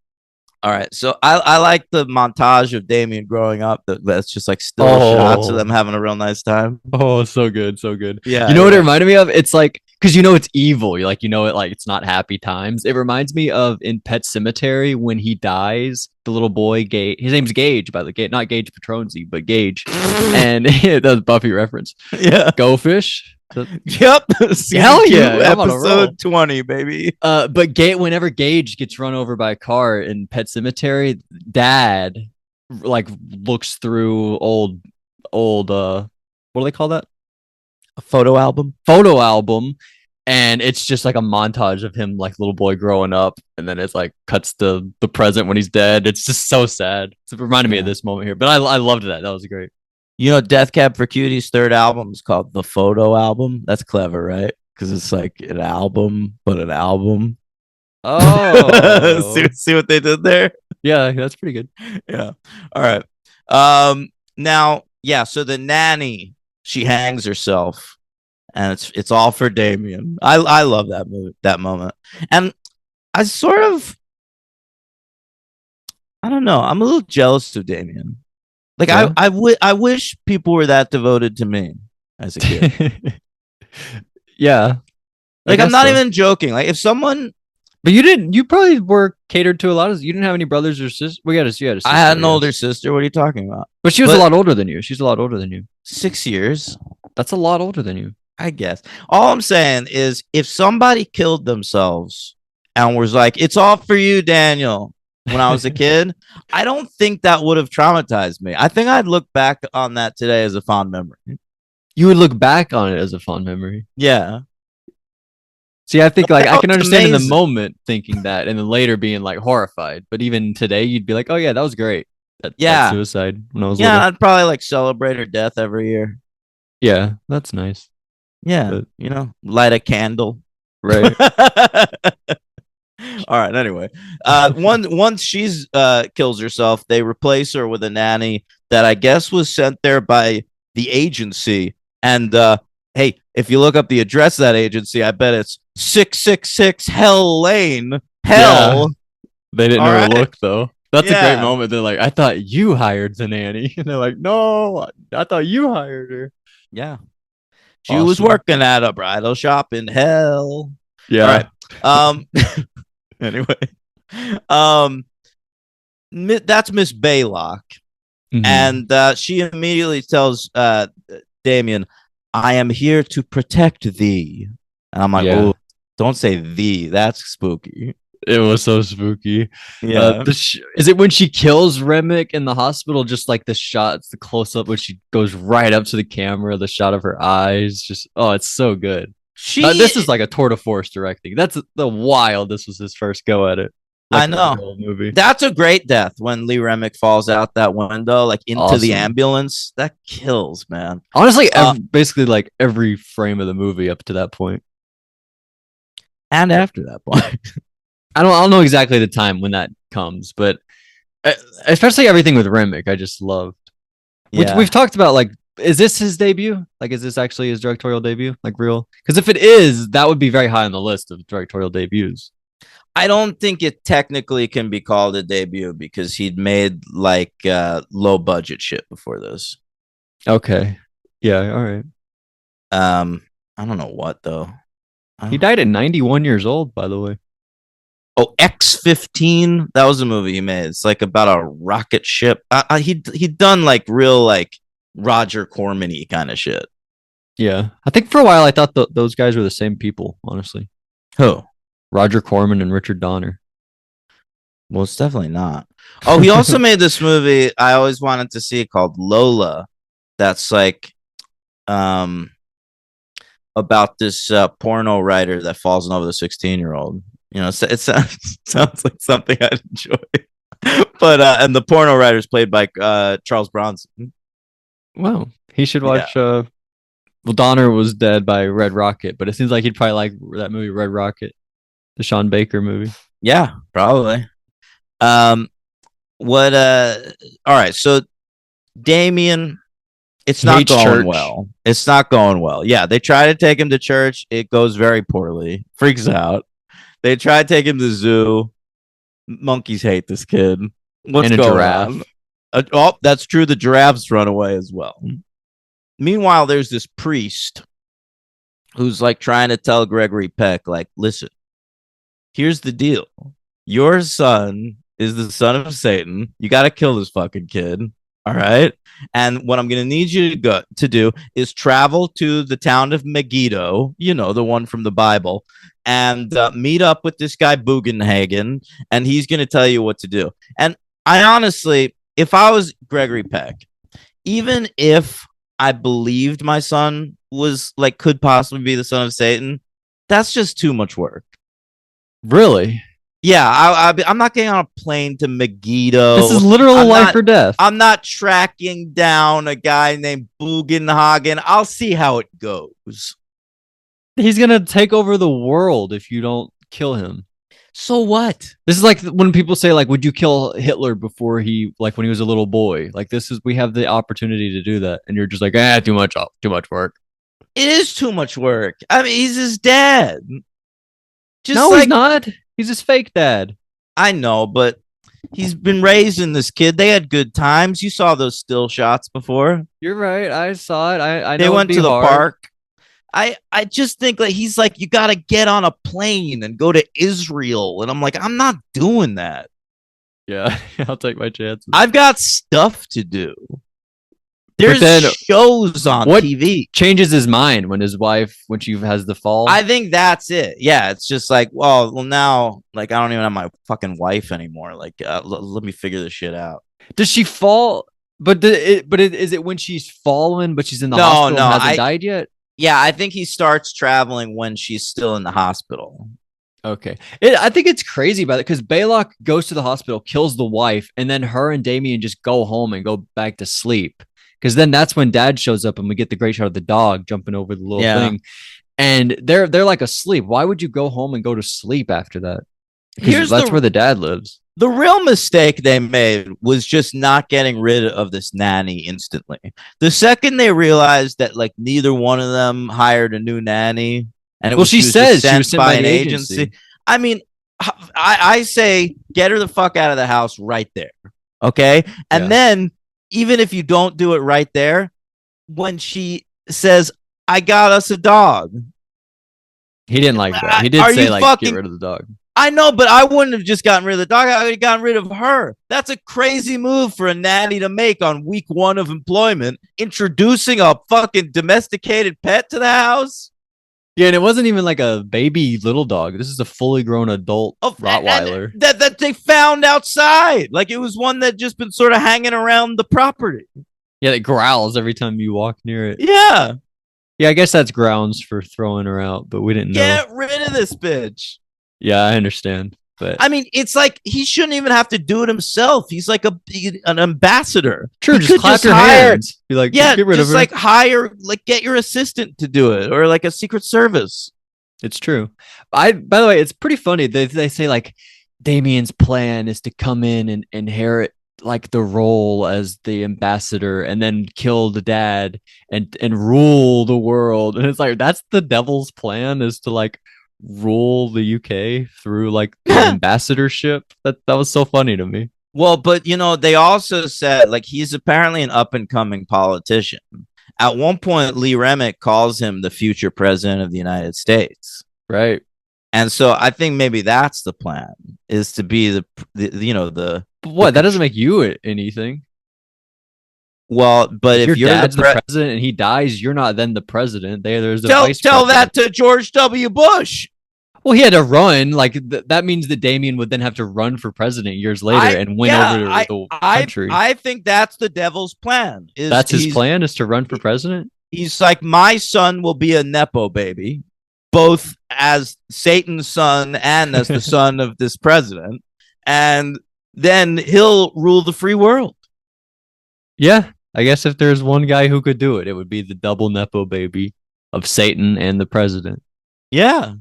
All right. So I like the montage of Damien growing up. That's just like still shots of them having a real nice time. Oh, so good, so good. Yeah. You know what it reminded me of? It's like because it's evil. You're like, it like it's not happy times. It reminds me of in Pet Sematary when he dies, the little boy Gage. His name's Gage, by the way, not Gage Petronzi, but Gage. And that was Buffy reference. Yeah. Go fish. Yep. Hell yeah. I'm on a roll. Episode 20, baby. But whenever Gage gets run over by a car in Pet Sematary, Dad like looks through old what do they call that? A photo album. And it's just like a montage of him like little boy growing up, and then it's like cuts to the present when he's dead. It's just so sad. It reminded me of this moment here, but I loved that. That was great. Death Cab for Cutie's third album is called The Photo Album. That's clever, right? Because it's like an album, but an album. Oh, see what they did there? Yeah, that's pretty good. Yeah. All right. Now, yeah. So the nanny, she hangs herself, and it's all for Damien. I love that moment, and I don't know. I'm a little jealous of Damien. Like Yeah. I wish people were that devoted to me as a kid. Yeah. Like I'm not even joking. Like if someone, but you probably were catered to a lot of. You didn't have any brothers or sisters. You had a sister. I had an older sister. What are you talking about? But she was a lot older than you. She's a lot older than you. 6 years. That's a lot older than you. I guess. All I'm saying is if somebody killed themselves and was like, it's all for you, Daniel, when I was a kid, I don't think that would have traumatized me. I think I'd look back on that today as a fond memory. You would look back on it as a fond memory. Yeah. See, I think like I can That's understand in amazing. the moment thinking that and then later being like horrified. But even today, you'd be like, oh yeah, that was great. That suicide when I was little. I'd probably like celebrate her death every year. Yeah, that's nice. Yeah. But- light a candle. Right. All right. Anyway, once she's kills herself, they replace her with a nanny that I guess was sent there by the agency. And hey, if you look up the address of that agency, I bet it's 666 Hell Lane. Hell. They didn't All know right. to look though. That's a great Yeah. moment. They're like, I thought you hired the nanny. And they're like, no, I thought you hired her. Yeah. She was Awesome. working at a bridal shop in hell. Yeah. All right. Anyway. That's Miss Baylock. Mhm. And she immediately tells Damien, I am here to protect thee. And I'm like, Yeah. oh, don't say thee. That's spooky. It was so spooky. Yeah. Is it when she kills Remick in the hospital? Just like the shot, it's the close up when she goes right up to the camera, the shot of her eyes. Just it's so good. This is like a tour de force directing. That's the wild. This was his first go at it. I know. Movie. That's a great death when Lee Remick falls out that window, like into the Awesome. ambulance. That kills, man. Honestly, basically like every frame of the movie up to that point. And after that point. I don't know exactly the time when that comes, but especially everything with Remick, I just loved. Yeah. We've talked about, like, is this his debut? Like, is this actually his directorial debut? Like, real? Because if it is, that would be very high on the list of directorial debuts. I don't think it technically can be called a debut because he'd made like low budget shit before this. Okay. Yeah, all right. I don't know what though. He died at 91 years old, by the way. Oh, X-15. That was a movie he made. It's like about a rocket ship. He'd done like real like Roger Corman-y kind of shit. Yeah. I think for a while I thought those guys were the same people, honestly. Who? Roger Corman and Richard Donner. Well, it's definitely not. Oh, he also made this movie I always wanted to see called Lola. That's like about this porno writer that falls in love with a 16-year-old. You know, it sounds like something I'd enjoy. But and the porno writer is played by Charles Bronson. Wow. He should watch well, Donner was dead by Red Rocket, but it seems like he'd probably like that movie Red Rocket, the Sean Baker movie. Yeah, probably. All right, so Damien, it's not going well. It's not going well. Yeah, they try to take him to church. It goes very poorly. Freaks out. They try to take him to the zoo. Monkeys hate this kid. What's and a going giraffe. on? Oh, that's true. The giraffes run away as well. Meanwhile, there's this priest who's like trying to tell Gregory Peck, like, listen, here's the deal. Your son is the son of Satan. You got to kill this fucking kid. All right. And what I'm going to need you to do is travel to the town of Megiddo, you know, the one from the Bible, and meet up with this guy Bugenhagen, and he's going to tell you what to do. And I honestly, if I was Gregory Peck, even if I believed my son was like could possibly be the son of Satan, that's just too much work. Really? Yeah, I'm not getting on a plane to Megiddo. This is literal life or death. I'm not tracking down a guy named Bugenhagen. I'll see how it goes. He's going to take over the world if you don't kill him. So what? This is like when people say, like, would you kill Hitler before like when he was a little boy? Like, we have the opportunity to do that. And you're just like, too much work. It is too much work. I mean, he's his dad. No, he's not. He's his fake dad. I know, but he's been raising this kid. They had good times. You saw those still shots before. You're right. I saw it. I know they went to the park. I just think that he's like, you got to get on a plane and go to Israel. And I'm like, I'm not doing that. Yeah, I'll take my chances. I've got stuff to do. There's shows on TV. Changes his mind when she has the fall? I think that's it. Yeah, it's just like, well, now, like, I don't even have my fucking wife anymore. Like, let me figure this shit out. Does she fall? But is it when she's fallen, but she's in the hospital and hasn't died yet? Yeah, I think he starts traveling when she's still in the hospital. Okay. I think it's crazy about it because Baylock goes to the hospital, kills the wife, and then her and Damien just go home and go back to sleep. Because then that's when Dad shows up and we get the great shot of the dog jumping over the little thing. And they're like asleep. Why would you go home and go to sleep after that? Because that's where the dad lives. The real mistake they made was just not getting rid of this nanny instantly. The second they realized that like neither one of them hired a new nanny, and she says she was sent by an agency. I mean, I say get her the fuck out of the house right there. Okay. And then even if you don't do it right there, when she says, I got us a dog. He didn't like that. He did say like get rid of the dog. I know, but I wouldn't have just gotten rid of the dog. I would have gotten rid of her. That's a crazy move for a nanny to make on week 1 of employment, introducing a fucking domesticated pet to the house. Yeah, and it wasn't even like a baby little dog. This is a fully grown adult Rottweiler that they found outside. Like it was one that just been sort of hanging around the property. Yeah, it growls every time you walk near it. Yeah. Yeah, I guess that's grounds for throwing her out, but we didn't know. Get rid of this bitch. Yeah, I understand. But I mean, it's like he shouldn't even have to do it himself. He's like an ambassador. True, just clap your hands. Be like, yeah, get rid of her. Like hire, like get your assistant to do it, or like a Secret Service. It's true. By the way, it's pretty funny. They say like Damien's plan is to come in and inherit like the role as the ambassador and then kill the dad and rule the world. And it's like that's the devil's plan, is to like rule the UK through like the ambassadorship. That was so funny to me. Well, but they also said like he's apparently an up and coming politician. At one point, Lee Remick calls him the future president of the United States. Right. And so I think maybe that's the plan, is to be the But what? That doesn't make you anything. Well, but if your dad's the president and he dies, you're not then the president. There's a vice president. Tell that to George W. Bush. Well, he had to run. Like that means that Damien would then have to run for president years later and win over the country. I think that's the devil's plan. That's his plan, is to run for president. He's like, my son will be a nepo baby, both as Satan's son and as the son of this president, and then he'll rule the free world. Yeah, I guess if there's one guy who could do it, it would be the double nepo baby of Satan and the president. Yeah.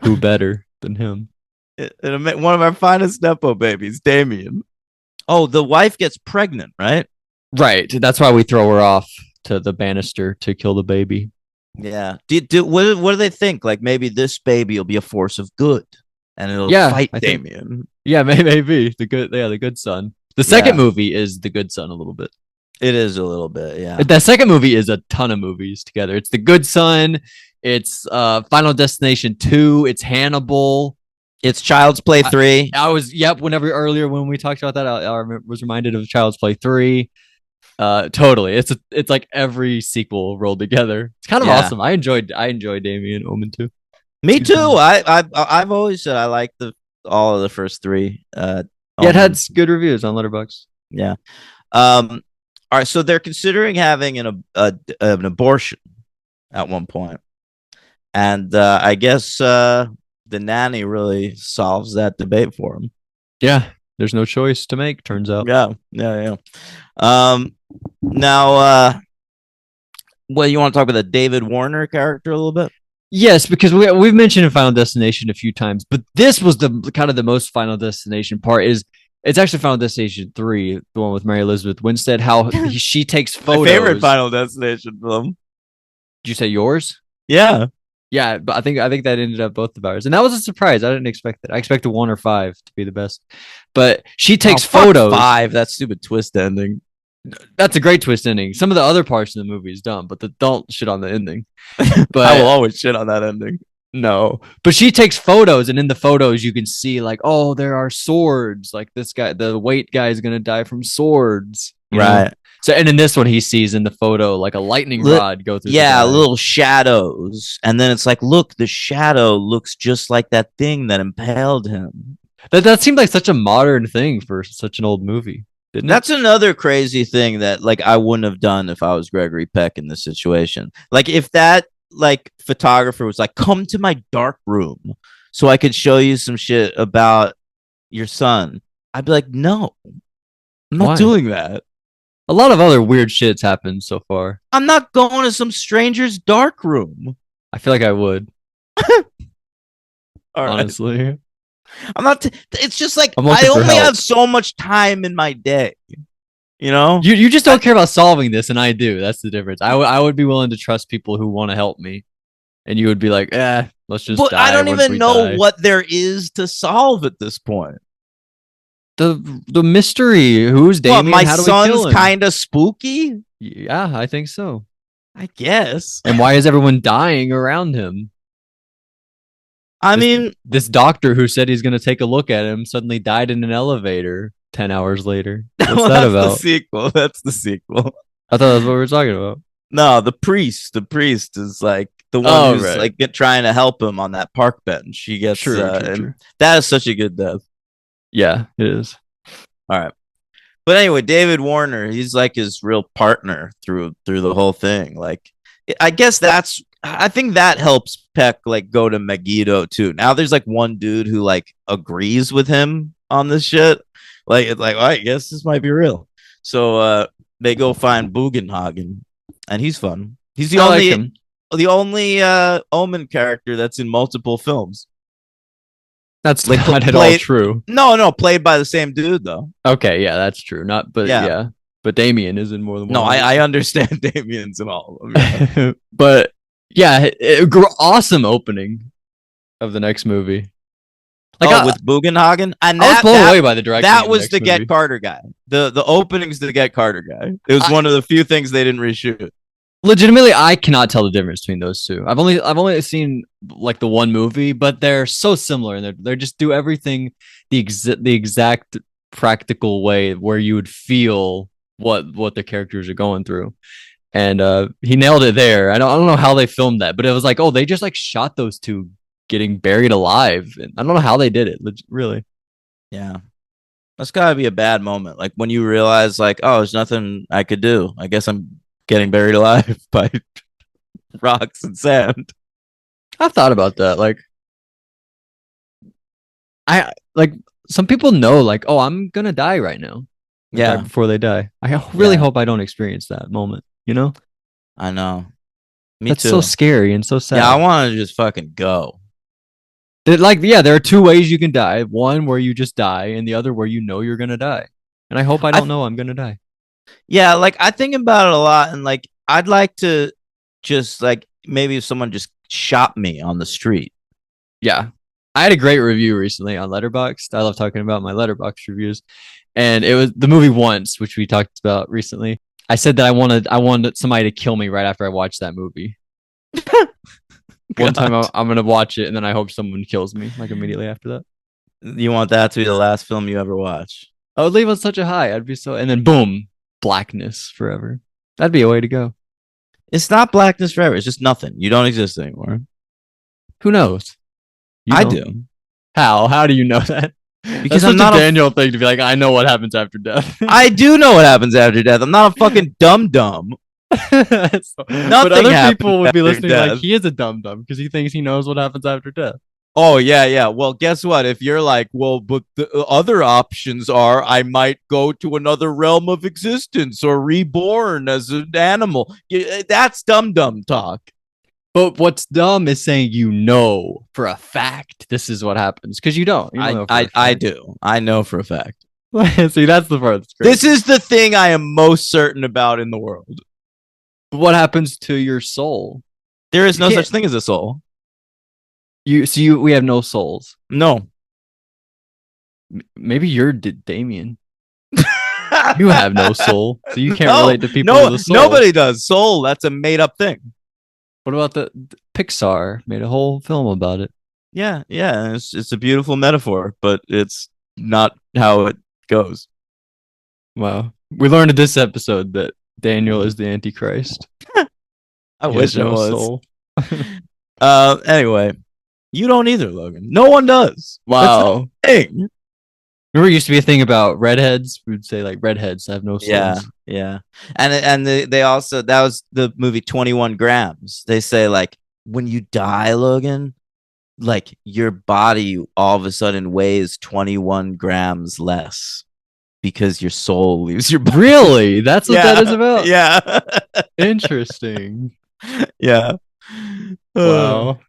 Who better than him? One of our finest nepo babies, Damien. Oh, the wife gets pregnant, right? Right. That's why we throw her off to the banister to kill the baby. Yeah. What do they think? Like maybe this baby will be a force of good, and it'll fight Damien. Yeah, maybe the good son. The second movie is the good son a little bit. It is a little bit, yeah. The second movie is a ton of movies together. It's The Good Son. It's Final Destination 2. It's Hannibal. It's Child's Play 3. Earlier when we talked about that, I was reminded of Child's Play 3. Totally. It's like every sequel rolled together. It's kind of awesome. I enjoy Damien, Omen 2. Me too. I've always said I like all of the first 3. It had good reviews on Letterboxd. Yeah. All right, so they're considering having an abortion at one point. And I guess the nanny really solves that debate for him. Yeah, there's no choice to make, turns out. Yeah. Now, you want to talk about the David Warner character a little bit? Yes, because we've mentioned Final Destination a few times, but this was the kind of the most Final Destination part. It's actually Final Destination 3, the one with Mary Elizabeth Winstead, how she takes photos. My favorite Final Destination film. Did you say yours? Yeah. Yeah, but I think that ended up both of ours. And that was a surprise. I didn't expect that. I expected 1 or 5 to be the best. But she takes photos. 5, that stupid twist ending. That's a great twist ending. Some of the other parts in the movie is dumb, but don't shit on the ending. But I will always shit on that ending. No, but she takes photos, and in the photos you can see like, oh, there are swords. Like this guy, the weight guy, is gonna die from swords, right? Know? So, and in this one, he sees in the photo like a lightning rod go through. Yeah, little shadows, and then it's like, look, the shadow looks just like that thing that impaled him. That seemed like such a modern thing for such an old movie. That's another crazy thing that like I wouldn't have done if I was Gregory Peck in this situation. Like if that like photographer was like, come to my dark room so I could show you some shit about your son, I'd be like, no, I'm not doing that. A lot of other weird shit's happened so far. I'm not going to some stranger's dark room. I feel like I would. Honestly. Right. I'm not. It's just like I only have so much time in my day. You know, you just don't care about solving this, and I do. That's the difference. I would be willing to trust people who want to help me. and you would be like, let's just But die. I don't once even we know die. what there is to solve at this point. The mystery. Who's Damien? What, my How do we kill son's him? kind of spooky? Yeah, I think so. I guess. And why is everyone dying around him? I mean, This doctor who said he's going to take a look at him suddenly died in an elevator 10 hours later. What's well, that that's about? the sequel. That's the sequel. I thought that's what we were talking about. No, the priest. The priest is like the one Oh, who's right. like trying to help him on that park bench. He gets True. and that is such a good death. Yeah, it is. All right. But anyway, David Warner, he's like his real partner through the whole thing. Like, I guess I think that helps Peck like go to Megiddo too. Now there's like one dude who like agrees with him on this shit. Like, it's like, well, I guess this might be real. So they go find Bugenhagen, and he's fun. He's the only Omen character that's in multiple films. That's Like, not at all true. No, played by the same dude though. Okay, yeah, that's true. Yeah. But Damien is in more than one. No, I understand Damien's in all of them. Yeah. But yeah, awesome opening of the next movie. Like with Bugenhagen, and I was blown away by the direction. That was the Get Carter guy. The opening's the Get Carter guy. It was one of the few things they didn't reshoot. Legitimately, I cannot tell the difference between those two. I've only seen like the one movie, but they're so similar, and they just do everything the exact practical way where you would feel what the characters are going through. And he nailed it there. I don't know how they filmed that, but it was like, oh, they just like shot those two getting buried alive. And I don't know how they did it. Really. Yeah. That's gotta be a bad moment. Like when you realize like, oh, there's nothing I could do. I guess I'm getting buried alive by rocks and sand. I've thought about that. Like some people know like, oh, I'm gonna die right now. Yeah. Before they die. I really hope I don't experience that moment, you know? I know. That's so scary and so sad. Yeah, I want to just fucking go. There are two ways you can die. One where you just die, and the other where you know you're gonna die. And I hope I don't know I'm gonna die. Yeah, like I think about it a lot, and like I'd like to just like maybe if someone just shot me on the street. Yeah. I had a great review recently on Letterboxd. I love talking about my Letterboxd reviews. And it was the movie Once, which we talked about recently. I said that I wanted somebody to kill me right after I watched that movie. One time I'm gonna watch it, and then I hope someone kills me like immediately after that. You want that to be the last film you ever watch? I would leave on such a high. I'd be so, and then boom, blackness forever. That'd be a way to go. It's not blackness forever. It's just nothing. You don't exist anymore. Who knows? I do. How? How do you know that? Because That's I'm such not a Daniel thing to be like, I know what happens after death. I do know what happens after death. I'm not a fucking dumb. But other people would be listening death. like, he is a dumb because he thinks he knows what happens after death. Oh, yeah. Well, guess what? If you're like, well, but the other options are I might go to another realm of existence or reborn as an animal. That's dumb talk. But what's dumb is saying you know for a fact this is what happens, because you don't. I do. I know for a fact. See, that's the part that's crazy. This is the thing I am most certain about in the world. What happens to your soul? There is no such thing as a soul. We have no souls. No. Maybe you're Damien. You have no soul, so you can't relate to people with a soul. Nobody does. Soul, that's a made up thing. What about the Pixar made a whole film about it? Yeah. It's a beautiful metaphor, but it's not how it goes. Wow. We learned in this episode that Daniel is the Antichrist. I wish I was. Anyway, you don't either, Logan. No one does. Wow. Thing. Remember, it used to be a thing about redheads. We would say like redheads have no souls. Yeah. And they also, that was the movie 21 Grams. They say like when you die, Logan, like your body all of a sudden weighs 21 grams less because your soul leaves your body. Really? That's what that is about? Yeah. Interesting. Yeah. Wow.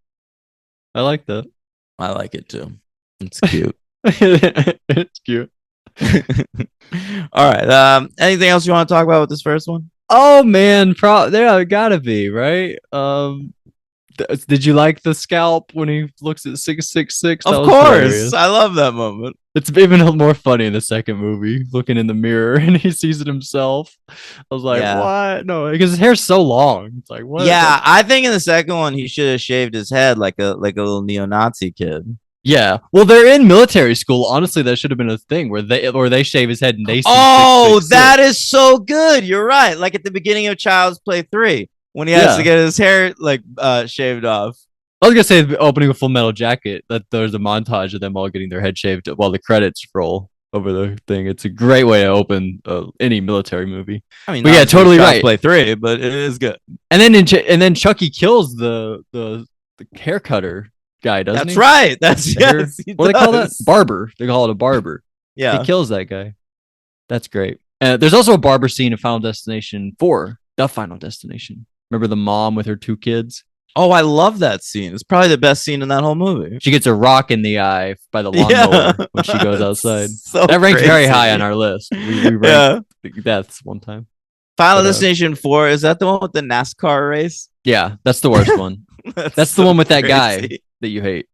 I like that. I like it too. It's cute. It's cute. All right. Anything else you want to talk about with this first one? Oh man, there gotta be, right? Did you like the scalp when he looks at 666? Of That was course, hilarious. I love that moment. It's even more funny in the second movie, looking in the mirror and he sees it himself. I was like, Yeah. what? No, because his hair's so long. It's like, what? Yeah, I think in the second one he should have shaved his head like a little neo-Nazi kid. Yeah. Well, they're in military school. Honestly, that should have been a thing where they shave his head and they see Oh, 666. that is so good. You're right. Like at the beginning of Child's Play 3, when he has to get his hair like shaved off. I was gonna say the opening of Full Metal Jacket, that there's a montage of them all getting their head shaved while the credits roll over the thing. It's a great way to open any military movie. I mean, but yeah, totally Child's right. Play 3, but it is good. And then Chucky kills the hair cutter guy, doesn't he? That's right. That's yes. What do they call that? Barber. They call it a barber. Yeah. He kills that guy. That's great. There's also a barber scene in Final Destination 4, The Final Destination. Remember the mom with her 2 kids? Oh, I love that scene. It's probably the best scene in that whole movie. She gets a rock in the eye by the lawnmower when she goes outside. So that ranks crazy. very high on our list. We ranked deaths one time. Final Destination 4, is that the one with the NASCAR race? Yeah, that's the worst one. That's the so one with that crazy. guy that you hate.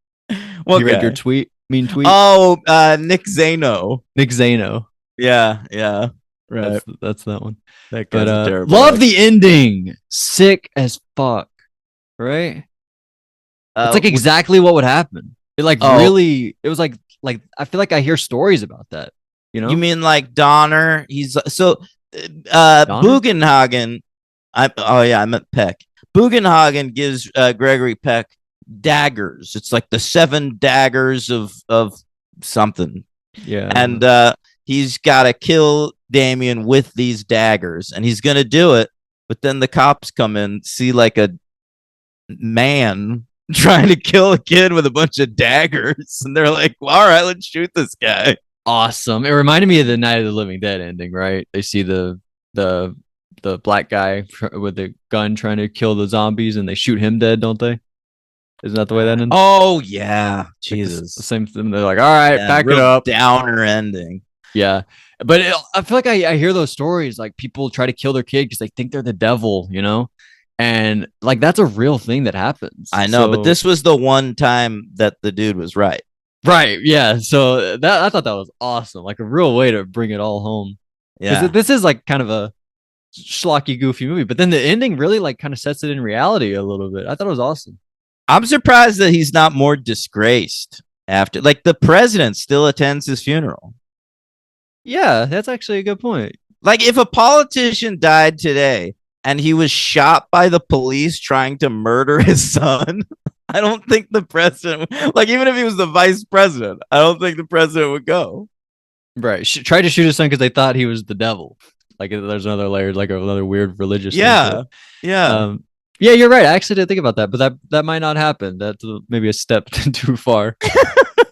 What you guy? read your mean tweet? Oh, Nick Zano. Nick Zano. Yeah. Right. That's that one. That But guy's terrible. love the ending. Sick as fuck. Right? It's like exactly what would happen. It really, it was like I feel like I hear stories about that. You know? You mean like Donner? He's so Bugenhagen. I meant Peck. Bugenhagen gives Gregory Peck daggers. It's like the 7 daggers of something. Yeah. And he's got to kill Damien with these daggers, and he's gonna do it. But then the cops come in, see like a man trying to kill a kid with a bunch of daggers, and they're like, well, all right, let's shoot this guy. Awesome. It reminded me of the Night of the Living Dead ending, right? They see the black guy with the gun trying to kill the zombies, and they shoot him dead, don't they? Isn't that the way that ends? Oh yeah, Jesus. The same thing. They're like, all right, back it up. Downer ending. Yeah, but I feel like I hear those stories, like people try to kill their kid because they think they're the devil, you know, and like that's a real thing that happens. I know, but this was the one time that the dude was right. Right. Yeah. So I thought that was awesome, like a real way to bring it all home. Yeah, this is like kind of a schlocky, goofy movie, but then the ending really like kind of sets it in reality a little bit. I thought it was awesome. I'm surprised that he's not more disgraced after. Like the president still attends his funeral. Yeah, that's actually a good point. Like if a politician died today and he was shot by the police trying to murder his son, I don't think the president, like even if he was the vice president, I don't think the president would go. Right. Tried to shoot his son because they thought he was the devil. Like there's another layer, like another weird religious thing. Yeah. Yeah, you're right. I actually didn't think about that, but that might not happen. That's maybe a step too far.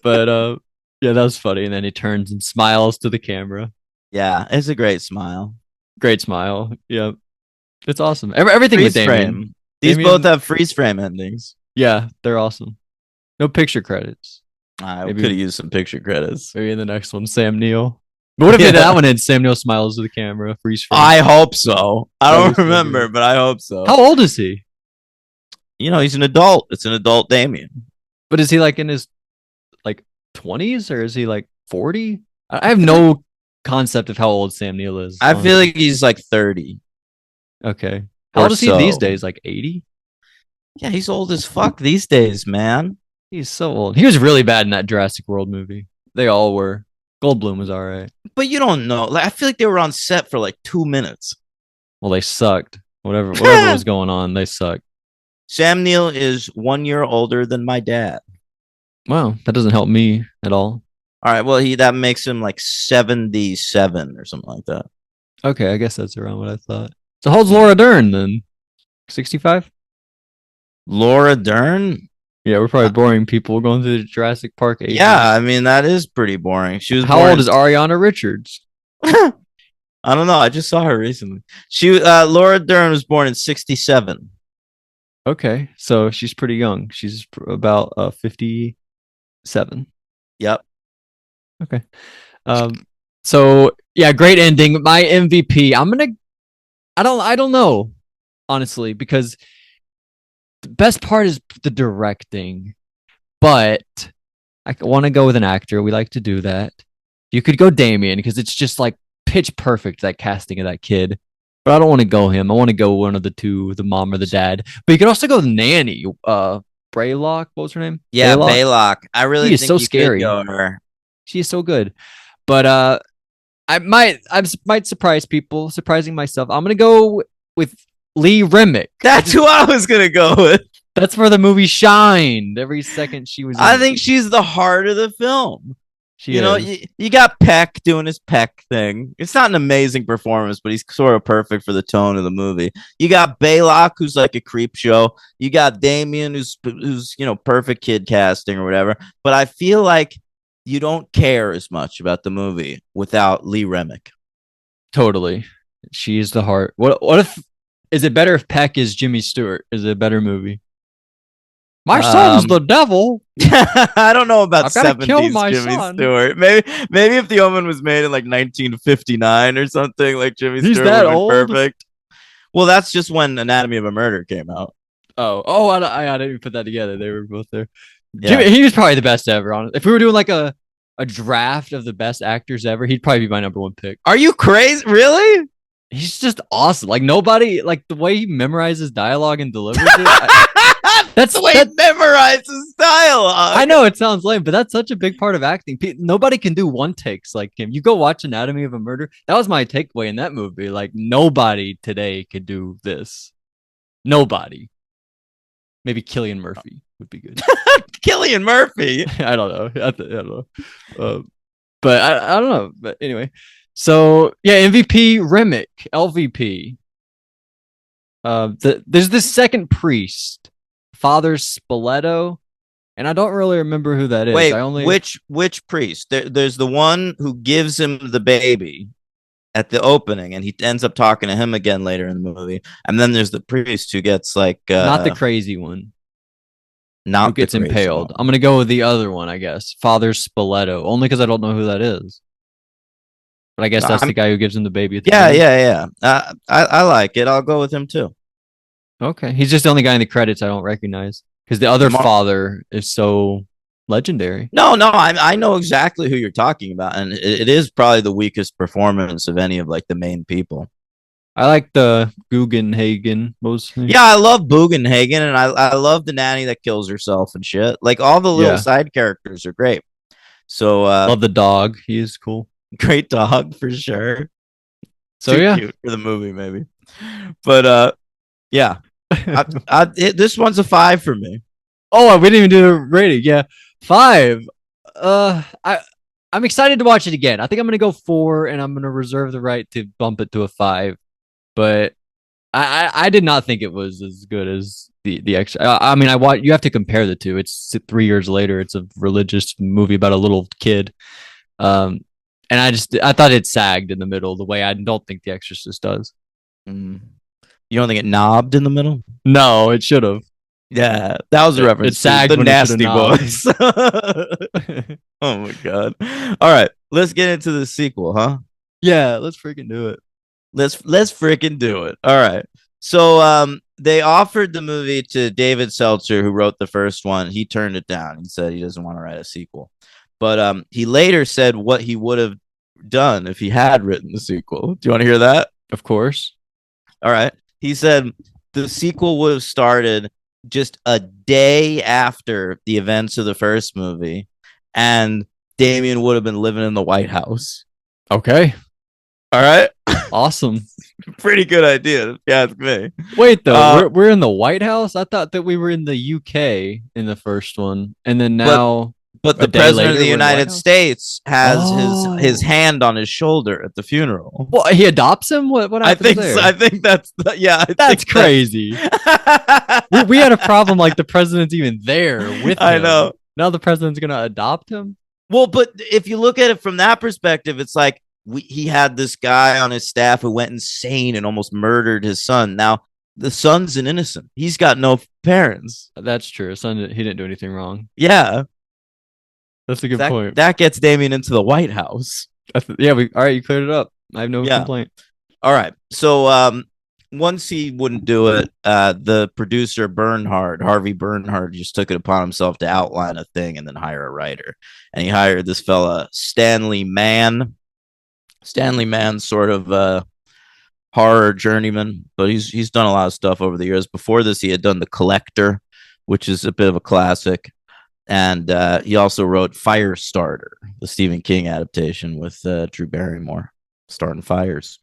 But yeah, that was funny. And then he turns and smiles to the camera. Yeah, it's a great smile. Great smile. Yeah, it's awesome. Everything Freeze with Damien. frame. These both have freeze frame endings. Yeah, they're awesome. No picture credits. I could have used some picture credits. Maybe in the next one, Sam Neill. But what if that one had Sam Neill smiles to the camera, freeze frame? I hope so. I don't remember, but I hope so. How old is he? You know, he's an adult. It's an adult Damien. But is he like in his like 20s or is he like 40? I have no concept of how old Sam Neill is. I feel like he's like 30. Okay. How old is he these days? Like 80? Yeah, he's old as fuck these days, man. He's so old. He was really bad in that Jurassic World movie. They all were. Goldblum was all right. But you don't know. Like, I feel like they were on set for like 2 minutes. Well, they sucked. Whatever was going on, they sucked. Sam Neill is 1 year older than my dad. Wow, that doesn't help me at all. All right, well, that makes him like 77 or something like that. Okay, I guess that's around what I thought. So how old's Laura Dern then? 65? Laura Dern? Yeah, we're probably boring people going through the Jurassic Park age. Yeah, I mean, that is pretty boring. She was How old is Ariana Richards? I don't know. I just saw her recently. Laura Dern was born in 67. Okay, so she's pretty young. She's about 57. Yep. Okay. So yeah, great ending. My MVP. I don't know, honestly, because best part is the directing, but I want to go with an actor. We like to do that. You could go Damien because it's just like pitch perfect, that casting of that kid. But I don't want to go him. I want to go one of the two, the mom or the dad. But you could also go the nanny. Braylock, what was her name? Yeah, Baylock. Baylock. I really She is think so you could scary. go her. She is so good. But I might surprise people, surprising myself. I'm gonna go with Lee Remick. That's who I was gonna go with. That's where the movie shined. Every second she was. I think she's the heart of the film. She you know, you got Peck doing his Peck thing. It's not an amazing performance, but he's sort of perfect for the tone of the movie. You got Baylock, who's like a creep show. You got Damien, who's perfect kid casting or whatever. But I feel like you don't care as much about the movie without Lee Remick. Totally. She is the heart. What if is it better if Peck is Jimmy Stewart? Is it a better movie? My son's the devil. I don't know about I've gotta kill 70s my Jimmy son. Stewart. Maybe if the Omen was made in like 1959 or something, like Jimmy He's Stewart that would be old? perfect. Well, that's just when Anatomy of a Murder came out. I didn't even put that together. They were both there. Yeah. Jimmy, he was probably the best ever. Honestly. If we were doing like a draft of the best actors ever, he'd probably be my number one pick. Are you crazy? Really? He's just awesome. Like nobody, like the way he memorizes dialogue and delivers it. That's the way he memorizes dialogue. I know it sounds lame, but that's such a big part of acting. Nobody can do one takes like him. You go watch Anatomy of a Murder. That was my takeaway in that movie. Like nobody today could do this. Nobody. Maybe Cillian Murphy would be good. Cillian Murphy. I don't know. I don't know. But I don't know. But anyway, so yeah, MVP Remick, LVP. There's this second priest, Father Spoleto, and I don't really remember who that is. Wait, which priest? There's the one who gives him the baby at the opening, and he ends up talking to him again later in the movie. And then there's the priest who gets like not the crazy one. Not who gets impaled. I'm gonna go with the other one, I guess. Father Spoleto, only because I don't know who that is. But I guess that's the guy who gives him the baby. At the end. I like it. I'll go with him too. Okay, he's just the only guy in the credits I don't recognize because the other father is so legendary. No, I know exactly who you're talking about, and it is probably the weakest performance of any of like the main people. I like the Guggenhagen mostly. Yeah, I love Bugenhagen, and I love the nanny that kills herself and shit. Like all the little side characters are great. So love the dog. He is cool. Great dog for sure. So Too cute for the movie maybe, but yeah, this one's a 5 for me. Oh, we didn't even do the rating. Yeah, 5. I'm excited to watch it again. I think I'm gonna go 4, and I'm gonna reserve the right to bump it to a 5. But I did not think it was as good as the extra. I mean, you have to compare the two. It's 3 years later. It's a religious movie about a little kid. And I thought it sagged in the middle the way I don't think The Exorcist does. You don't think it knobbed in the middle? No, it should have. Yeah, that was a reference. It sagged to the when Nasty it Boys. Oh my god! All right, let's get into the sequel, huh? Yeah, let's freaking do it. Let's freaking do it. All right. So they offered the movie to David Seltzer, who wrote the first one. He turned it down. He said he doesn't want to write a sequel. But he later said what he would have done if he had written the sequel. Do you want to hear that? Of course. All right. He said the sequel would have started just a day after the events of the first movie, and Damien would have been living in the White House. Okay. All right. Awesome. Pretty good idea, if you ask me. Wait, though, we're in the White House? I thought that we were in the UK in the first one, and then now... But the president of the United States has his hand on his shoulder at the funeral. Well, he adopts him? What happens there? I think that's... That's crazy. we had a problem like the president's even there with him. I know. Now the president's going to adopt him? Well, but if you look at it from that perspective, it's like he had this guy on his staff who went insane and almost murdered his son. Now, the son's an innocent. He's got no parents. That's true. His son, he didn't do anything wrong. Yeah. That's a good point. That gets Damien into the White House. All right, you cleared it up. I have no complaint. All right. So once he wouldn't do it, the producer Harvey Bernhard, just took it upon himself to outline a thing and then hire a writer. And he hired this fella, Stanley Mann. Stanley Mann's sort of horror journeyman, but he's done a lot of stuff over the years. Before this, he had done The Collector, which is a bit of a classic. And he also wrote Firestarter, the Stephen King adaptation with Drew Barrymore starting fires.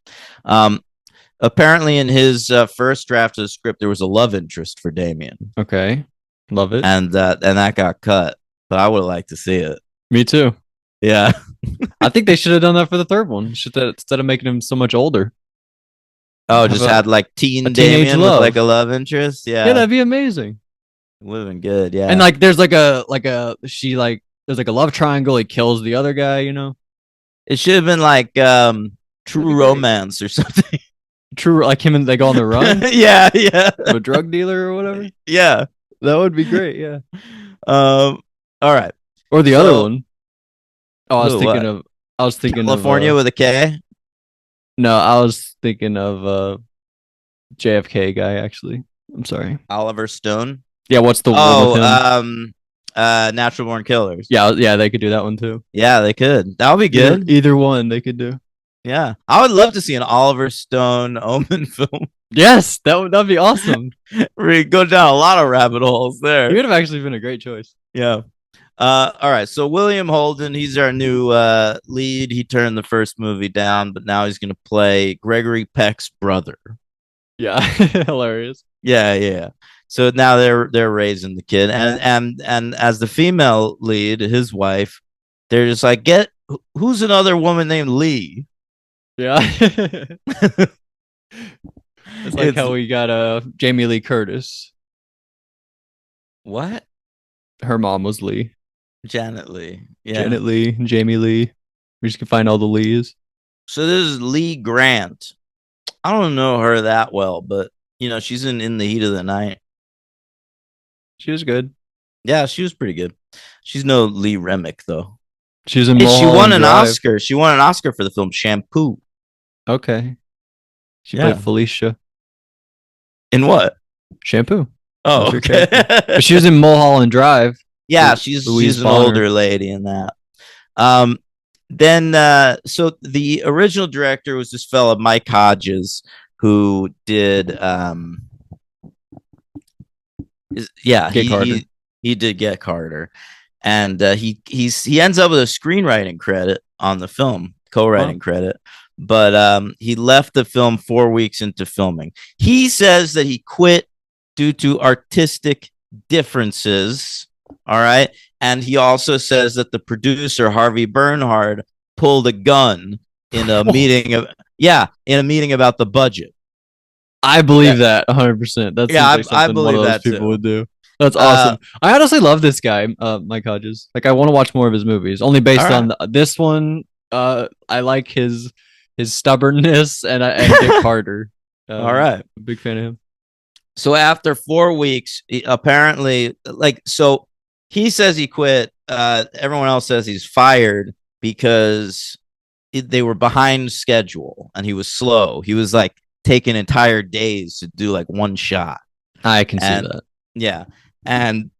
Apparently, in his first draft of the script, there was a love interest for Damien. Okay. Love it. And that got cut, but I would have liked to see it. Me too. Yeah. I think they should have done that for the third one. Instead of making him so much older. Oh, just had like teen teenage Damien love. with like a love interest. Yeah. Yeah, that'd be amazing. Would have been good. Yeah. And like, there's there's like a love triangle. He kills the other guy. You know, it should have been like True Romance or something. True, like him and they go on the run. Yeah. A drug dealer or whatever. Yeah. That would be great. Yeah. All right. Or the other one. Oh, I was thinking California of, with a K. No, I was thinking of JFK guy. Actually, I'm sorry. Oliver Stone. Yeah, what's the one with him? Natural Born Killers. Yeah, they could do that one too. Yeah, they could. That would be good. Either one they could do. Yeah, I would love to see an Oliver Stone Omen film. Yes, that'd be awesome. We go down a lot of rabbit holes there. He would have actually been a great choice. Yeah. All right. So William Holden, he's our new lead. He turned the first movie down, but now he's going to play Gregory Peck's brother. Yeah, hilarious. Yeah. So now they're raising the kid, and as the female lead, his wife, they're just like, who's another woman named Lee? Yeah. It's like how we got Jamie Lee Curtis. What? Her mom was Lee. Janet Lee. Yeah. Janet Lee, Jamie Lee. We just can find all the Lees. So this is Lee Grant. I don't know her that well, but she's in the Heat of the Night. She was good. Yeah, she was pretty good. She's no Lee Remick though. She's in. She won an Oscar. She won an Oscar for the film Shampoo. Okay. She played Felicia. In what? Shampoo. Oh, okay. But she was in Mulholland Drive. Yeah, she's an older lady in that. Then so the original director was this fella Mike Hodges, who did he did Get Carter, and he ends up with a screenwriting credit on the film, co-writing credit, but he left the film 4 weeks into filming. He says that he quit due to artistic differences. All right. And he also says that the producer, Harvey Bernhard, pulled a gun in a meeting about the budget. I believe that 100%. That's I believe one of those people would do. That's awesome. I honestly love this guy, Mike Hodges. Like, I want to watch more of his movies, only based on this one. I like his stubbornness and Dick Carter. All right. Big fan of him. So after 4 weeks, apparently, he says he quit. Everyone else says he's fired because they were behind schedule and he was slow. He was like taking entire days to do like one shot. I can see that. Yeah. And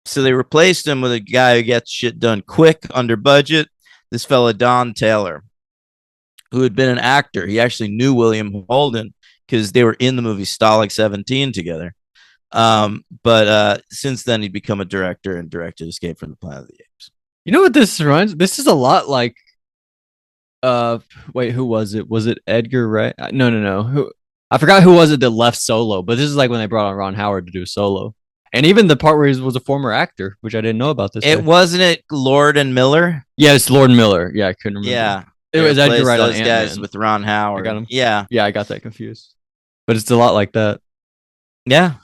so they replaced him with a guy who gets shit done quick, under budget. This fella, Don Taylor, who had been an actor. He actually knew William Holden because they were in the movie Stalag 17 together. But since then he'd become a director and directed Escape from the Planet of the Apes. You know what this reminds? This is a lot like wait, who was it? Was it Edgar Wright? No. Who? I forgot who was it that left Solo, but this is like when they brought on Ron Howard to do Solo. And even the part where he was a former actor, which I didn't know about this. Wasn't it Lord and Miller? Yeah, it's Lord Miller. Yeah, I couldn't remember. Yeah. It was Edgar Wright on those guys with Ron Howard. I got him. Yeah. Yeah, I got that confused. But it's a lot like that. Yeah.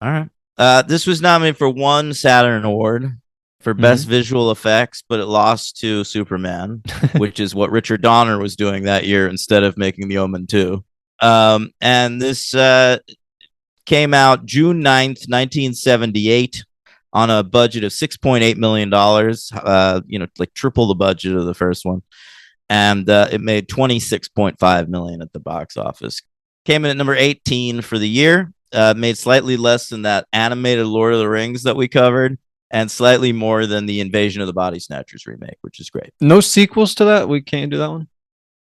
All right. This was nominated for one Saturn Award for Best Visual Effects, but it lost to Superman, which is what Richard Donner was doing that year instead of making The Omen II. And this came out June 9th, 1978 on a budget of $6.8 million, like triple the budget of the first one. And it made $26.5 million at the box office. Came in at number 18 for the year. Made slightly less than that animated Lord of the Rings that we covered, and slightly more than the Invasion of the Body Snatchers remake, which is great. No sequels to that? We can't do that one?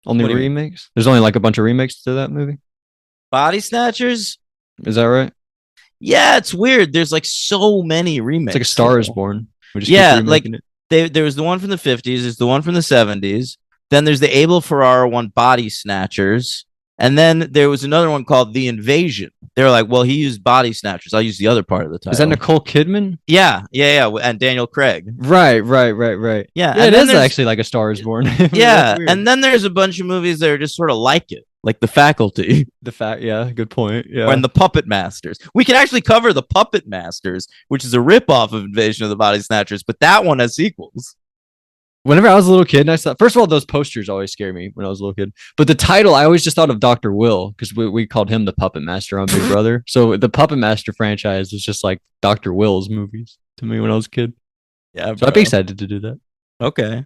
Only What do you mean? remakes? There's only like a bunch of remakes to that movie? Body Snatchers? Is that right? Yeah, it's weird. There's like so many remakes. It's like A Star is Born. We just Yeah, keep like remaking it. there was the one from the 50s, there's the one from the 70s, then there's the Abel Ferrara one, Body Snatchers, and then there was another one called The Invasion. They were like, well, he used Body Snatchers. I'll use the other part of the title. Is that Nicole Kidman? Yeah, and Daniel Craig. Right. Yeah, Yeah, and it then is there's- actually like A Star is Born. Yeah, That's weird. and then there's a bunch of movies that are just sort of like it, like The Faculty the fact, yeah, good point. Yeah. and The Puppet Masters. We can actually cover The Puppet Masters, which is a ripoff of Invasion of the Body Snatchers, but that one has sequels. Whenever I was a little kid, and I saw, first of all, those posters always scare me when I was a little kid. But the title, I always just thought of Dr. Will because we called him the Puppet Master on Big Brother. So the Puppet Master franchise was just like Dr. Will's movies to me when I was a kid. Yeah, So I'd be excited to do that. Okay.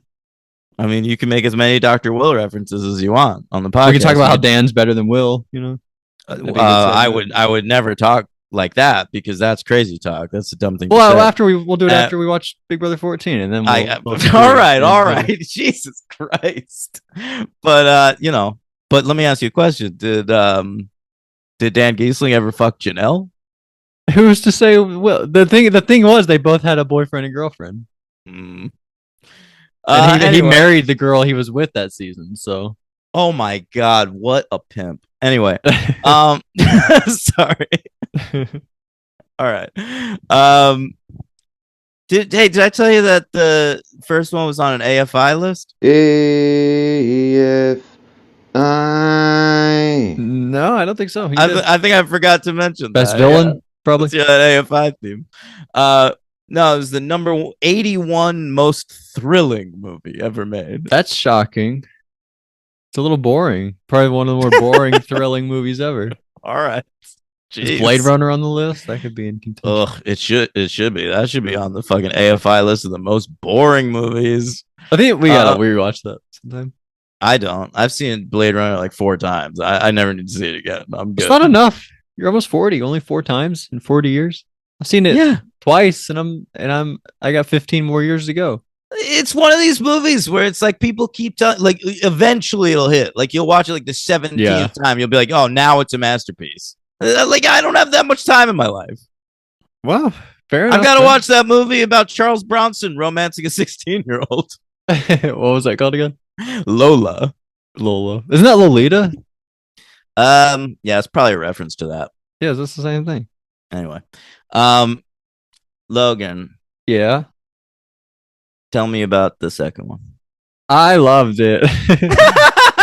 I mean, you can make as many Dr. Will references as you want on the podcast. We can talk about how Dan's better than Will, you know? That'd be a good segment. I would never talk like that because that's crazy talk. That's a dumb thing. Well, to say. after we'll do it after we watch Big Brother 14, and then we'll all right. Jesus Christ. But but let me ask you a question. Did Dan Giesling ever fuck Janelle? Who's to say? Well, the thing was they both had a boyfriend and girlfriend, Mm. and he Anyway. married the girl he was with that season. So Oh my God, what a pimp. Anyway, sorry. All right. Did I tell you that the first one was on an AFI list? AFI. no, I don't think so. I think I forgot to mention Best that. villain, probably. Yeah, that AFI theme. No, it was the number 81 most thrilling movie ever made. That's shocking. It's a little boring. Probably one of the more boring, thrilling movies ever. All right. Is Jeez. Blade Runner on the list? That could be in contention. Ugh, it should be. That should be on the fucking AFI list of the most boring movies. I think we gotta rewatch that sometime. I don't. I've seen Blade Runner like 4 times. I never need to see it again. I'm good. It's not enough. You're almost 40. Only 4 times in 40 years. I've seen it Yeah. twice, and I got 15 more years to go. It's one of these movies where it's like people keep telling, like eventually it'll hit. Like you'll watch it like the 17th time. You'll be like, oh, now it's a masterpiece. Like I don't have that much time in my life. Wow, fair enough. I've got to watch that movie about Charles Bronson romancing a 16-year-old. What was that called again? Lola. Lola. Isn't that Lolita? Yeah, it's probably a reference to that. Yeah, that's the same thing. Anyway, Logan, Yeah, tell me about the second one. I loved it.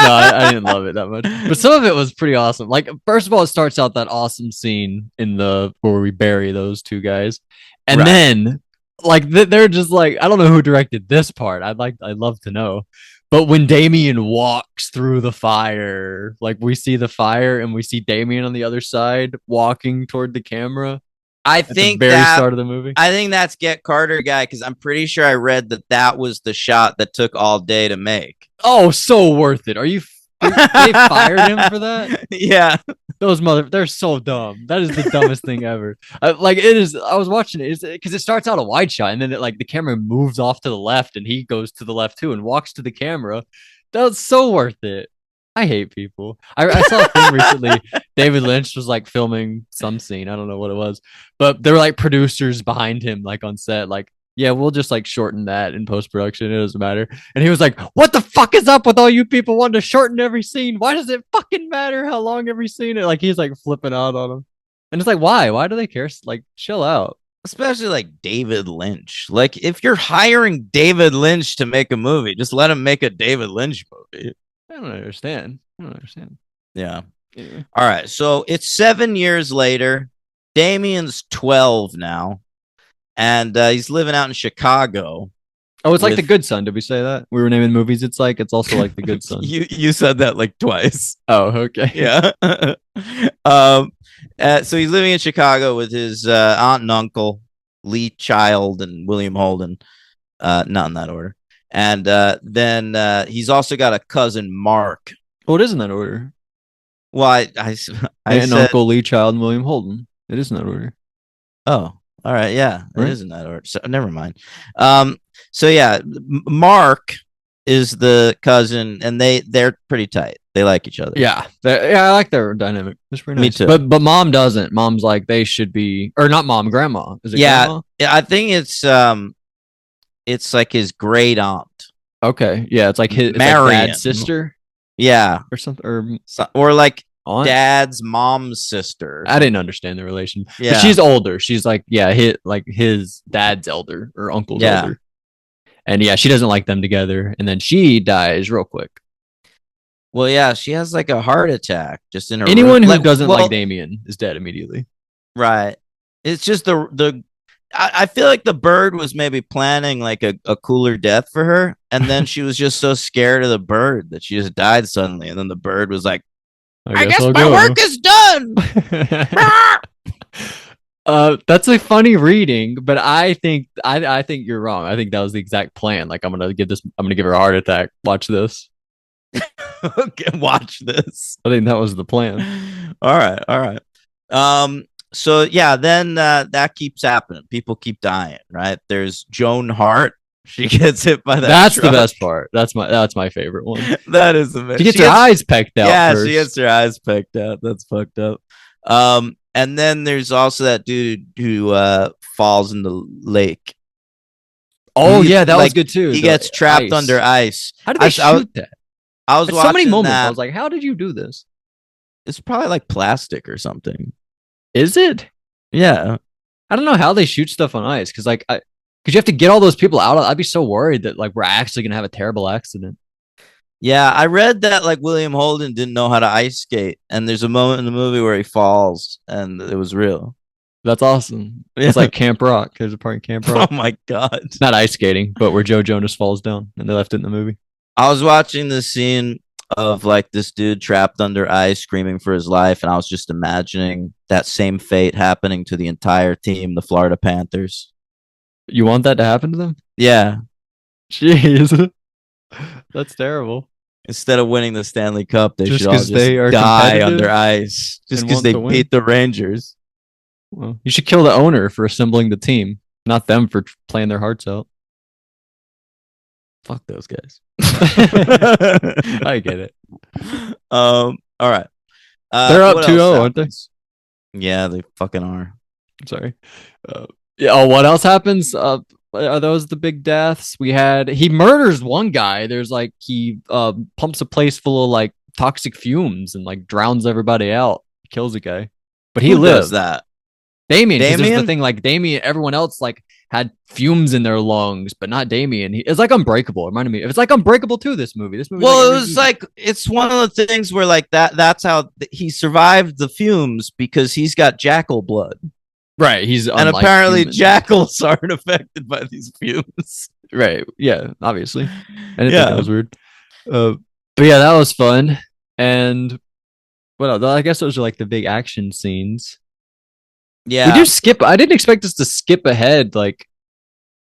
No, I didn't love it that much, but some of it was pretty awesome. Like, first of all, it starts out that awesome scene in where we bury those 2 guys, and Right. then like they're just like, I don't know who directed this part. I'd love to know. But when Damien walks through the fire, like we see the fire and we see Damien on the other side walking toward the camera I at the think very that start of the movie. I think that's Get Carter guy because I'm pretty sure I read that was the shot that took all day to make. Oh, so worth it. Are you? They fired him for that? Yeah. They're so dumb. That is the dumbest thing ever. Like it is. I was watching it because it starts out a wide shot and then the camera moves off to the left and he goes to the left too and walks to the camera. That was so worth it. I hate people. I saw a thing recently. David Lynch was like filming some scene. I don't know what it was, but there were like producers behind him, like on set, like, yeah, we'll just like shorten that in post production. It doesn't matter. And he was like, what the fuck is up with all you people wanting to shorten every scene? Why does it fucking matter how long every scene is? Like he's like flipping out on him. And it's like, why? Why do they care? Like, chill out. Especially like David Lynch. Like if you're hiring David Lynch to make a movie, just let him make a David Lynch movie. I don't understand. Yeah. Anyway. All right. So it's 7 years later. Damien's 12 now. And he's living out in Chicago. Oh, it's like With- The Good Son. Did we say that? We were naming movies. It's also like The Good Son. You said that like twice. Oh, okay. Yeah. So he's living in Chicago with his aunt and uncle, Lee Child and William Holden. Not in that order. And then he's also got a cousin, Mark. Oh, it is in that order. Well, I Aunt and said, Uncle Lee Child and William Holden. It is in that order. oh, all right, yeah, it Right? is in that order. So never mind. So yeah, Mark is the cousin, and they're pretty tight. They like each other. Yeah, I like their dynamic. It's pretty Me nice. too. But mom doesn't. Mom's like they should be, or not mom, grandma. Is it Yeah, grandma? I think it's like his great aunt, Okay, yeah, it's like his, it's like Marion. dad's sister Yeah, or something, or or like aunt. dad's mom's sister. I didn't understand the relation. Yeah. But she's older. She's like, yeah, his dad's elder or uncle's Yeah. elder. And yeah, she doesn't like them together. And then she dies real quick. Well, yeah, she has like a heart attack just in her Anyone room. who doesn't well, like Damien is dead immediately. right. It's just I feel like the bird was maybe planning like a cooler death for her, and then she was just so scared of the bird that she just died suddenly, and then the bird was like, I guess I'll my go. work is done. That's a funny reading, but I think you're wrong. I think that was the exact plan. Like I'm gonna give her a heart attack. Watch this. Okay, watch this. I think that was the plan. All right. So yeah, then that keeps happening. People keep dying, right? There's Joan Hart. She gets hit by that. That's truck. the best part. That's my favorite one. That is amazing. She gets her eyes pecked out. Yeah, first. she gets her eyes pecked out. That's fucked up. And then there's also that dude who falls in the lake. Oh yeah, that was like, good too. He gets trapped under ice. How did they shoot that? I was watching so many moments. that. I was like, how did you do this? It's probably like plastic or something. Is it? Yeah. I don't know how they shoot stuff on ice because you have to get all those people out. I'd be so worried that like we're actually gonna have a terrible accident. Yeah, I read that like William Holden didn't know how to ice skate, and there's a moment in the movie where he falls, and it was real. That's awesome. Yeah. It's like Camp Rock. There's a part in Camp Rock. Oh my god! It's not ice skating, but where Joe Jonas falls down, and they left it in the movie. I was watching the scene of like this dude trapped under ice, screaming for his life, and I was just imagining that same fate happening to the entire team, the Florida Panthers. You want that to happen to them? Yeah. Jeez, that's terrible. Instead of winning the Stanley Cup, they Just should all 'cause just they are die competitive under ice just and because want they to win? beat the Rangers. Well, you should kill the owner for assembling the team, not them for playing their hearts out. Fuck those guys. I get it. All right. They're up what 2-0, else aren't they? happens? Yeah, they fucking are. Sorry. Yeah. Oh, what else happens? Are those the big deaths? He murders one guy. There's like he pumps a place full of like toxic fumes and like drowns everybody out. Kills a guy, but he Who lives. does that? Damien. 'Cause there's Damien? the thing like Damien. Everyone else like had fumes in their lungs, but not Damien. It's like Unbreakable. It reminded me. If it's like Unbreakable too. This movie. Well, it was like it's one of the things where like that's how he survived the fumes because he's got jackal blood. right. He's And unlike apparently humans. jackals aren't affected by these fumes. Right. Yeah. Obviously. I didn't Yeah. think that was weird. But yeah, that was fun. And what else? I guess those are like the big action scenes. Yeah. We do skip. I didn't expect us to skip ahead like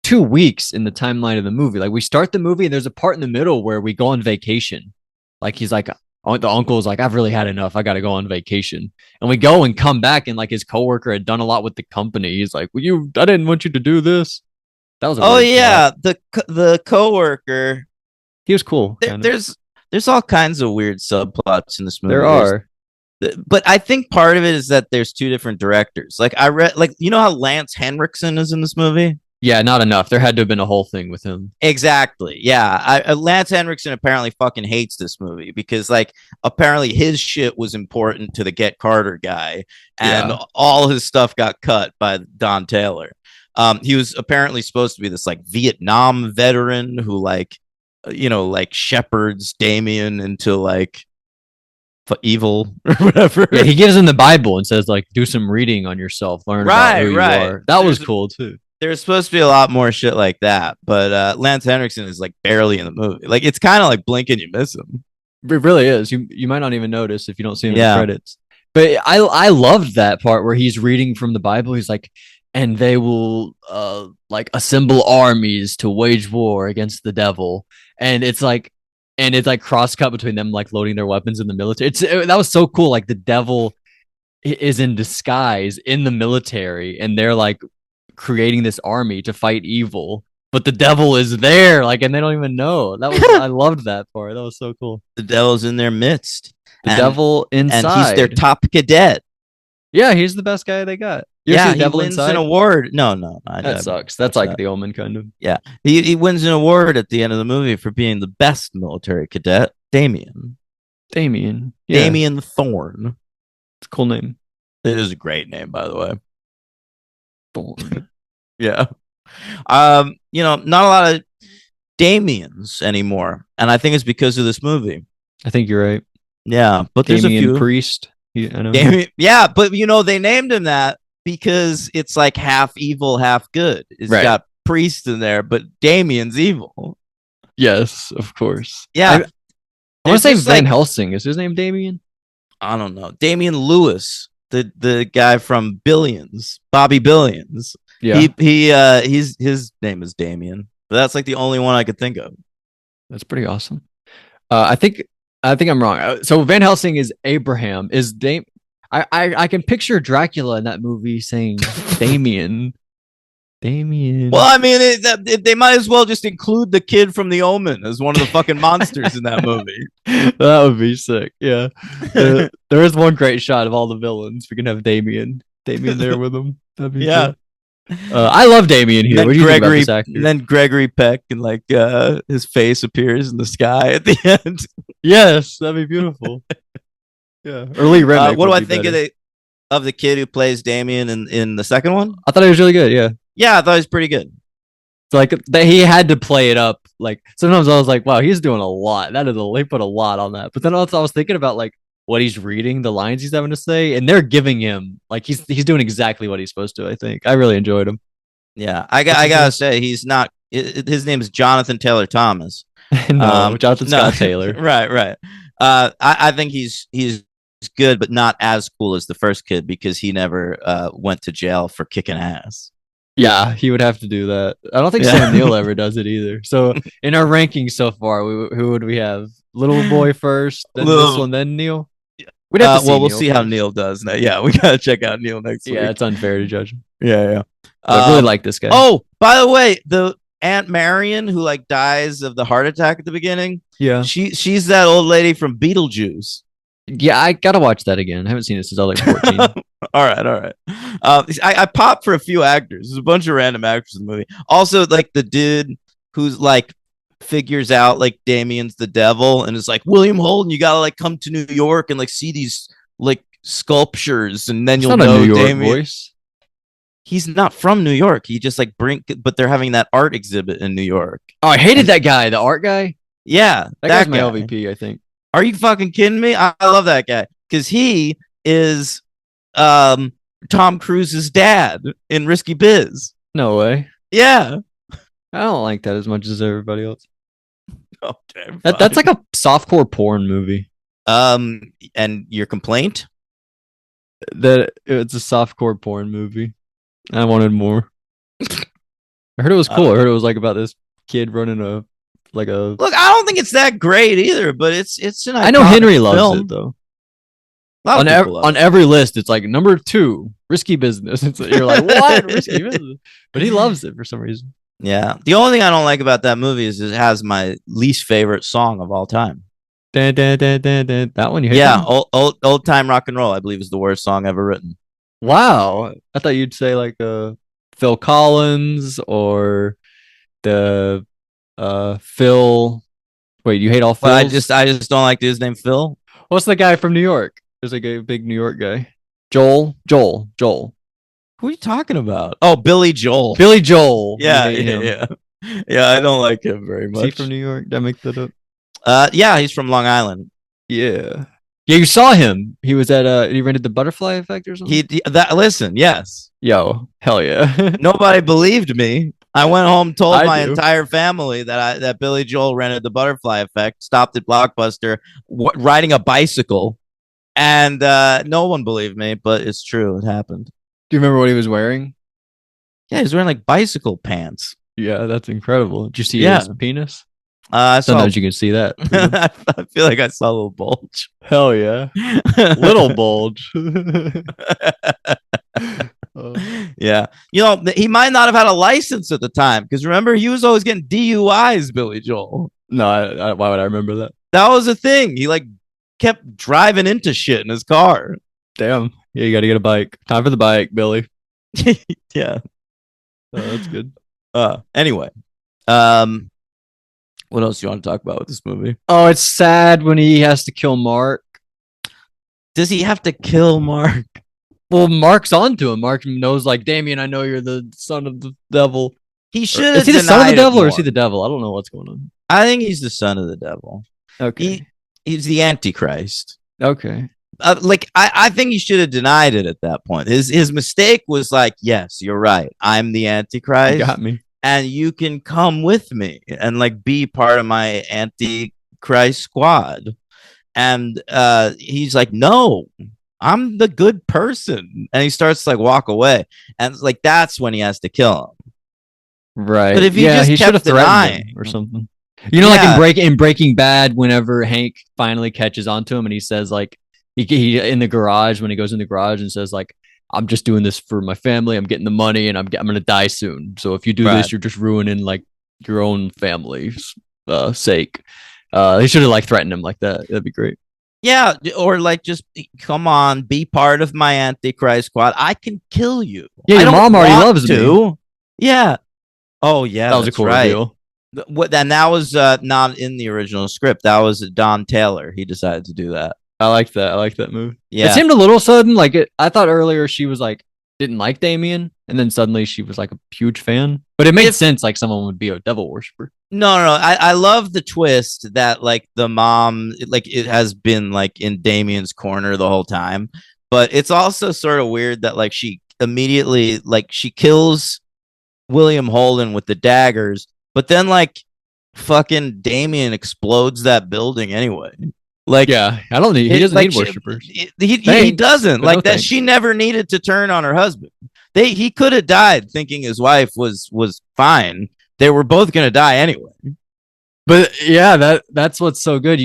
2 weeks in the timeline of the movie. Like we start the movie and there's a part in the middle where we go on vacation. Like he's like, the uncle's like, I've really had enough. I got to go on vacation. And we go and come back and like his coworker had done a lot with the company. He's like, I didn't want you to do this. That was a Oh weird yeah, plot. the coworker. He was cool. There's all kinds of weird subplots in this movie. There are. But I think part of it is that there's two different directors. Like I read, like you know how Lance Henriksen is in this movie. Yeah, not enough. There had to have been a whole thing with him. Exactly. Yeah. Lance Henriksen apparently fucking hates this movie because, like, apparently his shit was important to the Get Carter guy, and all his stuff got cut by Don Taylor. He was apparently supposed to be this like Vietnam veteran who, like, like shepherds Damien into like evil or whatever. Yeah, he gives him the Bible and says like, do some reading on yourself, learn about who you are. That was cool too. There's supposed to be a lot more shit like that, but Lance Henriksen is like barely in the movie. Like it's kind of like blink and you miss him. It really is. You might not even notice if you don't see him in Yeah. the credits. But I loved that part where he's reading from the Bible. He's like, and they will like assemble armies to wage war against the devil. And it's like, and it's like cross cut between them like loading their weapons in the military. That was so cool. Like the devil is in disguise in the military, and they're like creating this army to fight evil, but the devil is there, like, and they don't even know. That was I loved that part. That was so cool. The devil's in their midst. The devil inside, and he's their top cadet. Yeah, he's the best guy they got. You Yeah, see the he devil wins inside? an award. No, That sucks. That's like the Omen kind of. Yeah, he wins an award at the end of the movie for being the best military cadet. Damien. Yeah. Damien Thorn. It's a cool name. It is a great name, by the way. Thorn. Yeah. Not a lot of Damiens anymore, and I think it's because of this movie. I think you're right. Yeah, but Damien there's a few. Priest. I know. Yeah, but they named him that because it's like half evil, half good. It's got priest in there, but Damien's evil. Yes, of course. Yeah. I want to say Van Helsing. Is his name Damien? I don't know. Damian Lewis, the guy from Billions, Bobby Billions. Yeah. His name is Damien. But that's like the only one I could think of. That's pretty awesome. I think I'm wrong. So Van Helsing is Abraham. Is Dame? I can picture Dracula in that movie saying Damien. Damien. Well, I mean, they might as well just include the kid from The Omen as one of the fucking monsters in that movie. That would be sick. Yeah. There is one great shot of all the villains. We can have Damien there with them. That'd be cool. I love Damien here. What do you think about this actor? And then Gregory Peck and like his face appears in the sky at the end. Yes, that'd be beautiful. Yeah. Early Remick. What do I think of the kid who plays Damien in the second one? I thought he was really good. Yeah. Yeah, I thought he was pretty good. It's like he had to play it up. Like sometimes I was like, wow, he's doing a lot. They put a lot on that. But then also I was thinking about like what he's reading, the lines he's having to say, and they're giving him like he's doing exactly what he's supposed to. I think I really enjoyed him. Yeah, I gotta say he's not. His name is Jonathan Taylor Thomas. Jonathan Scott Taylor. Right. I think he's good, but not as cool as the first kid because he never went to jail for kicking ass. Yeah, he would have to do that. I don't think Sam Neill ever does it either. So in our rankings so far, who would we have? Little boy first, then this one, then Neil. We'd have to see we'll see how Neil does. Now. Yeah, we gotta check out Neil next week. Yeah, it's unfair to judge him. Yeah. I really like this guy. Oh, by the way, the Aunt Marion who like dies of the heart attack at the beginning. Yeah, she's that old lady from Beetlejuice. Yeah, I gotta watch that again. I haven't seen it since I was like 14. All right. I popped for a few actors. There's a bunch of random actors in the movie. Also, like the dude who's like figures out like Damien's the devil and is like, William Holden, you gotta like come to New York and like see these like sculptures and then you'll know Damien. Voice. He's not from New York. He just like but they're having that art exhibit in New York. Oh, I hated that guy, the art guy. Yeah, that guy's my LVP, I think. Are you fucking kidding me? I love that guy because he is Tom Cruise's dad in Risky Biz. No way. Yeah. I don't like that as much as everybody else. Oh, damn. That's like a softcore porn movie. And your complaint? That it's a softcore porn movie. I wanted more. I heard it was cool. I heard it was like about this kid running a Look, I don't think it's that great either, but it's an iconic I know Henry loves film. it though. On every list, it's like number 2, Risky Business. You're like, what? Risky Business? But he loves it for some reason. Yeah. The only thing I don't like about that movie is it has my least favorite song of all time. That one you hate? Yeah, old time rock and roll, I believe, is the worst song ever written. Wow. I thought you'd say like Phil Collins or the Phil. Wait, you hate all Phils? Well, I just don't like his name Phil. What's the guy from New York? There's like a big New York guy. Joel. Who are you talking about? Oh, Billy Joel. Yeah. I don't like him very much. Is he from New York? Did I make that up? Yeah, he's from Long Island. Yeah, you saw him. He was at he rented the Butterfly Effect or something. Listen, yes. Yo, hell yeah. Nobody believed me. I went home, told my entire family that Billy Joel rented the Butterfly Effect, stopped at Blockbuster, riding a bicycle, and no one believed me, but it's true. It happened. Do you remember what he was wearing? Yeah, he was wearing like bicycle pants. Yeah, that's incredible. Did you see his penis? I saw. Sometimes you can see that. I feel like I saw a little bulge. Hell yeah. Little bulge. Yeah. He might not have had a license at the time because remember, he was always getting DUIs, Billy Joel. No, why would I remember that? That was a thing. He like kept driving into shit in his car. Damn. Yeah, you got to get a bike. Time for the bike, Billy. Yeah. Oh, that's good. Anyway. What else do you want to talk about with this movie? Oh, it's sad when he has to kill Mark. Does he have to kill Mark? Well, Mark's onto him. Mark knows, like, Damien, I know you're the son of the devil. He should. Is he the son of the devil or is he the devil? I don't know what's going on. I think he's the son of the devil. Okay. He's the Antichrist. Okay. I think he should have denied it at that point. His mistake was like, yes, you're right. I'm the Antichrist. You got me. And you can come with me and like be part of my Antichrist squad. And he's like, no, I'm the good person. And he starts to like walk away. And it's like, that's when he has to kill him. Right. But if he just should have kept denying or something. You know, like in Breaking Bad, whenever Hank finally catches onto him and he says like he in the garage, when he goes in the garage and says like, I'm just doing this for my family. I'm getting the money and I'm gonna die soon. So if you do this, you're just ruining like your own family's sake. They should have like threatened him like that. That'd be great. Yeah, or like just come on, be part of my Antichrist squad. I can kill you. Yeah, your mom already loves me. Yeah. Oh yeah, that was a cool reveal. And that was not in the original script. That was Don Taylor. He decided to do that. I like that. I like that move. Yeah. It seemed a little sudden. Like I thought earlier she was like didn't like Damien, and then suddenly she was like a huge fan. But it made sense. Like someone would be a devil worshiper. No. I love the twist that like the mom, like it has been like in Damien's corner the whole time. But it's also sort of weird that like she immediately like she kills William Holden with the daggers, but then like fucking Damien explodes that building anyway. Like, yeah, I don't need. He doesn't need worshippers. He doesn't like no that. thanks. She never needed to turn on her husband. He could have died thinking his wife was fine. They were both gonna die anyway. But yeah, that's what's so good.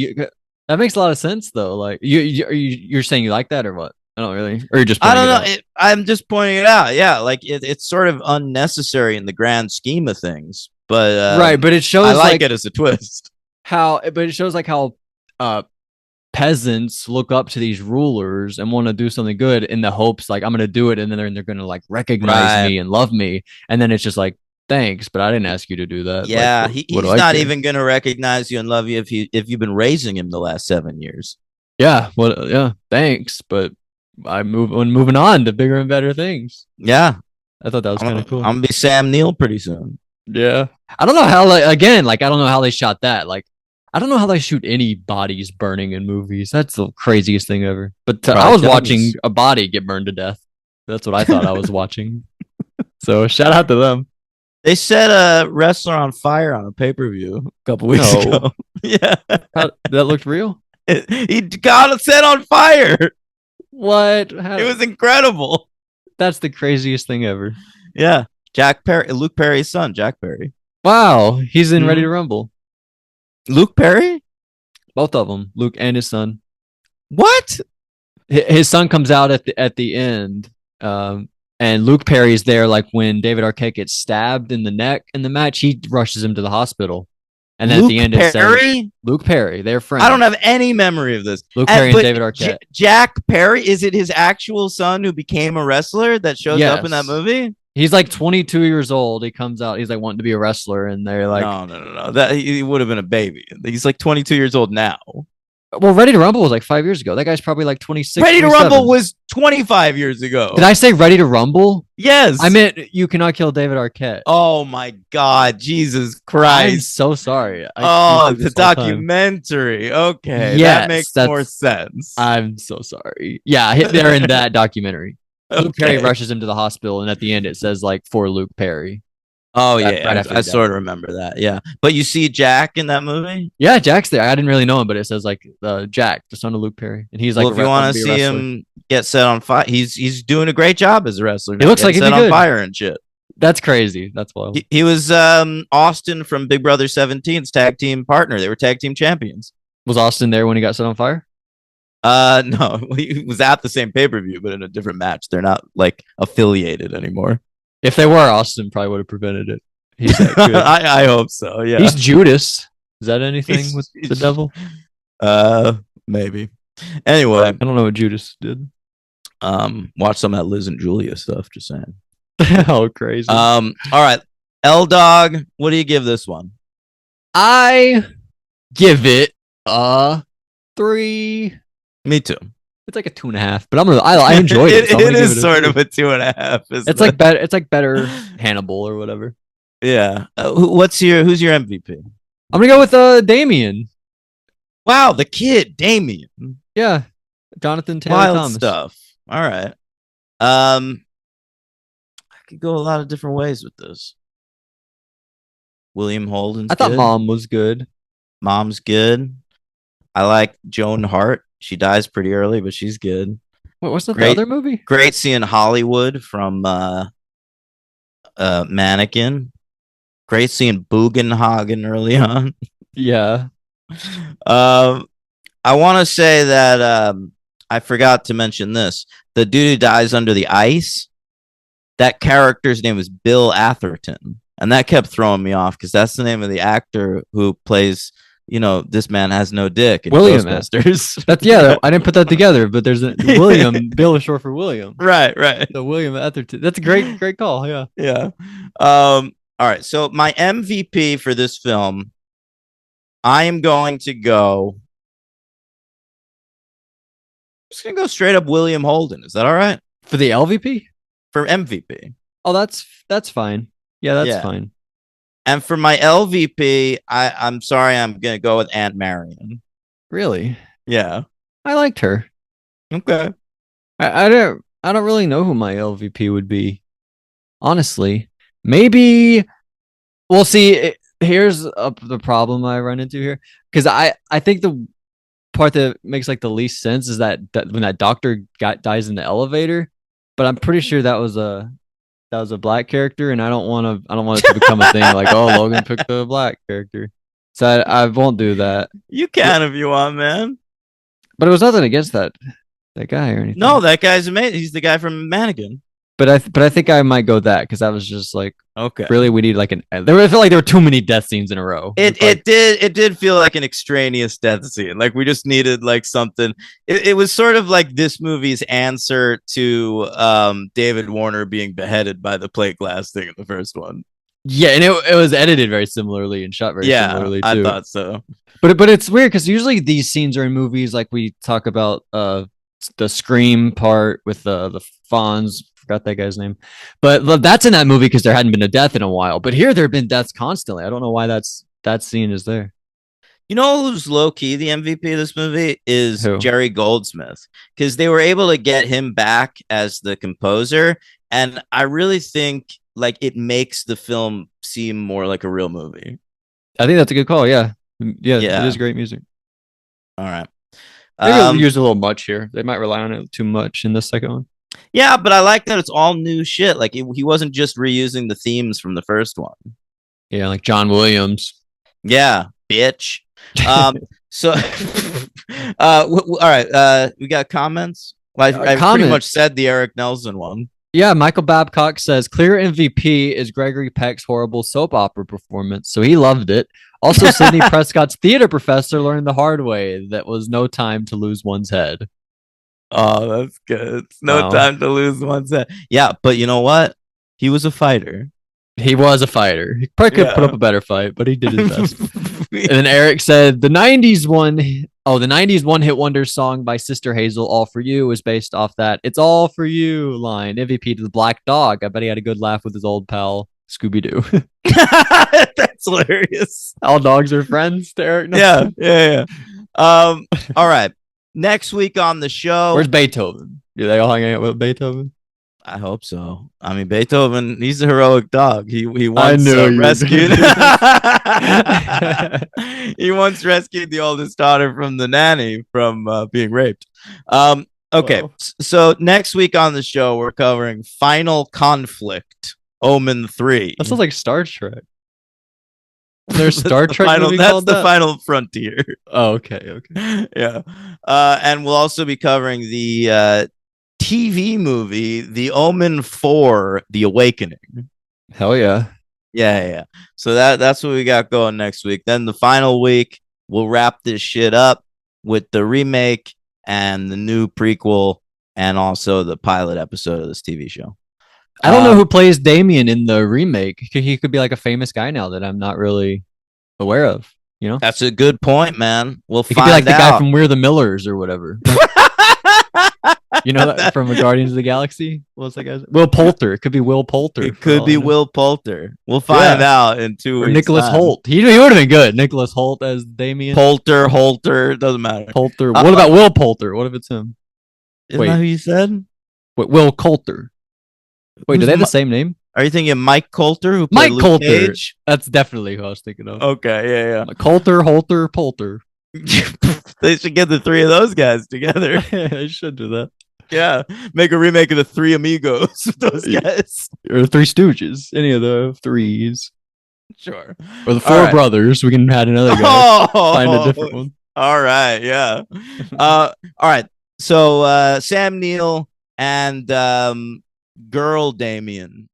That makes a lot of sense though. Like you're saying you like that or what? I don't really. Or you're just. I don't know. I'm just pointing it out. Yeah, like it's sort of unnecessary in the grand scheme of things. But right, but it shows. I like it as a twist. But it shows like how peasants look up to these rulers and want to do something good in the hopes like I'm going to do it and then they're going to like recognize me and love me, and then it's just like thanks, but I didn't ask you to do that. Yeah, like, he's not even going to recognize you and love you if you've been raising him the last 7 years. Yeah, well, yeah, thanks, but moving on to bigger and better things. Yeah, I thought that was kind of cool. I'm gonna be Sam Neill pretty soon. Yeah, I don't know how. Like, again, like I don't know how they shot that. Like, I don't know how they shoot any bodies burning in movies. That's the craziest thing ever. But I was watching a body get burned to death. That's what I thought I was watching. So shout out to them. They set a wrestler on fire on a pay-per-view a couple weeks ago. Yeah, that looked real. He got set on fire. What? It was incredible. That's the craziest thing ever. Yeah, Luke Perry's son, Jack Perry. Wow, he's in Ready to Rumble. Luke Perry? Both of them, Luke and his son. What? His son comes out at the end, and Luke Perry's there. Like when David Arquette gets stabbed in the neck in the match, he rushes him to the hospital. And then at the end, it says Luke Perry, they're friends. I don't have any memory of this. Luke Perry and David Arquette. Jack Perry, is it his actual son who became a wrestler that shows up in that movie? He's like 22 years old. He comes out. He's like wanting to be a wrestler, and they're like, no. That he would have been a baby. He's like 22 years old now. Well, Ready to Rumble was like 5 years ago. That guy's probably like 26. Ready to 27. Rumble was 25 years ago. Did I say Ready to Rumble? Yes. I meant You Cannot Kill David Arquette. Oh my God, Jesus Christ! I'm so sorry. The documentary. Okay, yes, that makes more sense. I'm so sorry. Yeah, they're in that documentary. Okay. Luke Perry rushes him to the hospital, and at the end it says like for Luke Perry. Oh yeah, I sort of remember that. Yeah, but you see Jack in that movie? Yeah, Jack's there. I didn't really know him, but it says like Jack, the son of Luke Perry, and he's like. Well, if you want to see him get set on fire, he's doing a great job as a wrestler. It looks like he's set on fire and shit. That's crazy. That's wild. He was Austin from Big Brother 17's tag team partner. They were tag team champions. Was Austin there when he got set on fire? No, he was at the same pay-per-view, but in a different match. They're not like affiliated anymore. If they were, Austin probably would have prevented it. He's that good. I hope so. Yeah, He's Judas. Is that anything He's- with the he's- devil? Maybe. Anyway, I don't know what Judas did. watch some of that Liz and Julia stuff. Just saying. Oh, crazy. All right, L Dog. What do you give this one? I give it a 3. Me too. It's like a 2.5, but I enjoyed it. So I'm It gonna give is a sort 3. of a 2.5. It's like better. It's like better Hannibal or whatever. Yeah. Who's your MVP? I'm gonna go with Damien. Wow, the kid, Damien. Yeah, Jonathan Taylor Wild Thomas. stuff. All right. I could go a lot of different ways with this. William Holden's I thought good. Mom was good. Mom's good. I like Joan Hart. She dies pretty early, but she's good. What was that? The Great. other movie? Great seeing Hollywood from Mannequin. Great seeing Bugenhagen early on. Yeah. I want to say that I forgot to mention this. The dude who dies under the ice, that character's name is Bill Atherton. And that kept throwing me off because that's the name of the actor who plays, this man has no dick in William Ghostbusters. I didn't put that together, but there's a William. Bill is short for William. Right. So William Atherton. That's a great call. Yeah. Yeah. All right. So my MVP for this film, I am going to go. I'm just gonna go straight up William Holden. Is that all right? For the LVP? For MVP. Oh, that's fine. Yeah, that's Yeah. fine. And for my LVP, I'm sorry, I'm gonna go with Aunt Marion. Really? Yeah. I liked her. Okay. I don't really know who my LVP would be. Honestly, maybe we'll see. Here's the problem I run into here, because I think the part that makes like the least sense is that when that doctor dies in the elevator, but I'm pretty sure that was a black character, and I don't want it to become a thing like, oh, Logan picked a black character, so I won't do that. You can if you want, man. But it was nothing against that guy or anything. No, that guy's amazing. He's the guy from Mannequin. But I think I might go that, because that was just like, Okay. really, we need like I felt like there were too many death scenes in a row. It did feel like an extraneous death scene. Like we just needed like something. It was sort of like this movie's answer to David Warner being beheaded by the plate glass thing in the first one. Yeah, and it was edited very similarly and shot very similarly too. I thought so. But it's weird because usually these scenes are in movies like we talk about the Scream part with the Fonz. Forgot that guy's name, but that's in that movie because there hadn't been a death in a while. But here there have been deaths constantly. I don't know why that scene is there. You know who's low key the MVP of this movie is Who? Jerry Goldsmith, because they were able to get him back as the composer, and I really think like it makes the film seem more like a real movie. I think that's a good call. Yeah, Yeah. it is great music. All right. Maybe they used a little much here. They might rely on it too much in the second one. Yeah, but I like that it's all new shit. Like he wasn't just reusing the themes from the first one. Yeah, like John Williams. Yeah, bitch. So, all right. We got comments. Well, I pretty comment. much said the Eric Nelson one. Yeah, Michael Babcock says clear MVP is Gregory Peck's horrible soap opera performance, so he loved it. Also, Sidney Prescott's theater professor learned the hard way that was no time to lose one's head. Oh, that's good. It's no Wow. time to lose one's head. Yeah, but you know what? He was a fighter. He was a fighter. He probably could Yeah. put up a better fight, but he did his best. And then Eric said the 90s one-hit wonder song by Sister Hazel, All For You, is based off that It's All For You line. MVP to the Black Dog. I bet he had a good laugh with his old pal, Scooby-Doo. That's hilarious. All dogs are friends to Eric. Yeah. All right. Next week on the show. Where's Beethoven? Do they all hang out with Beethoven? I hope so. I mean, Beethoven, he's a heroic dog. He once knew you were rescued. He once rescued the oldest daughter from the nanny from being raped. Okay, Wow. so next week on the show, we're covering Final Conflict, Omen 3. That sounds like Star Trek. There's Star Trek final, movie that's called the that? final frontier. Oh, okay. Yeah. And we'll also be covering the TV movie, The Omen 4, The Awakening. Hell yeah. Yeah. So that's what we got going next week. Then the final week, we'll wrap this shit up with the remake and the new prequel and also the pilot episode of this TV show. I don't know who plays Damien in the remake. He could be like a famous guy now that I'm not really aware of. You know, That's a good point, man. We'll he find could be like the guy out. from We're the Millers or whatever. You know that from Guardians of the Galaxy? What's that guy's? Will Poulter. It could be Will Poulter. It could be Will Poulter. We'll find out in 2 Or weeks. Nicholas time. Holt. He would have been good. Nicholas Holt as Damien. Holter, doesn't matter. Poulter. What about Will Poulter? What if it's him? Isn't that who you said? Wait, Will Coulter. Wait, do Who's they have the same name? Are you thinking Mike Coulter, who played Mike Luke Coulter. Cage? That's definitely who I was thinking of. Okay, yeah. Coulter, Holter, Poulter. They should get the three of those guys together. I should do that. Yeah, make a remake of the Three Amigos with those guys. Or Three Stooges. Any of the threes. Sure. Or the Four Brothers. We can add another guy. Find a different one. All right, yeah. All right. So Sam Neill and girl Damien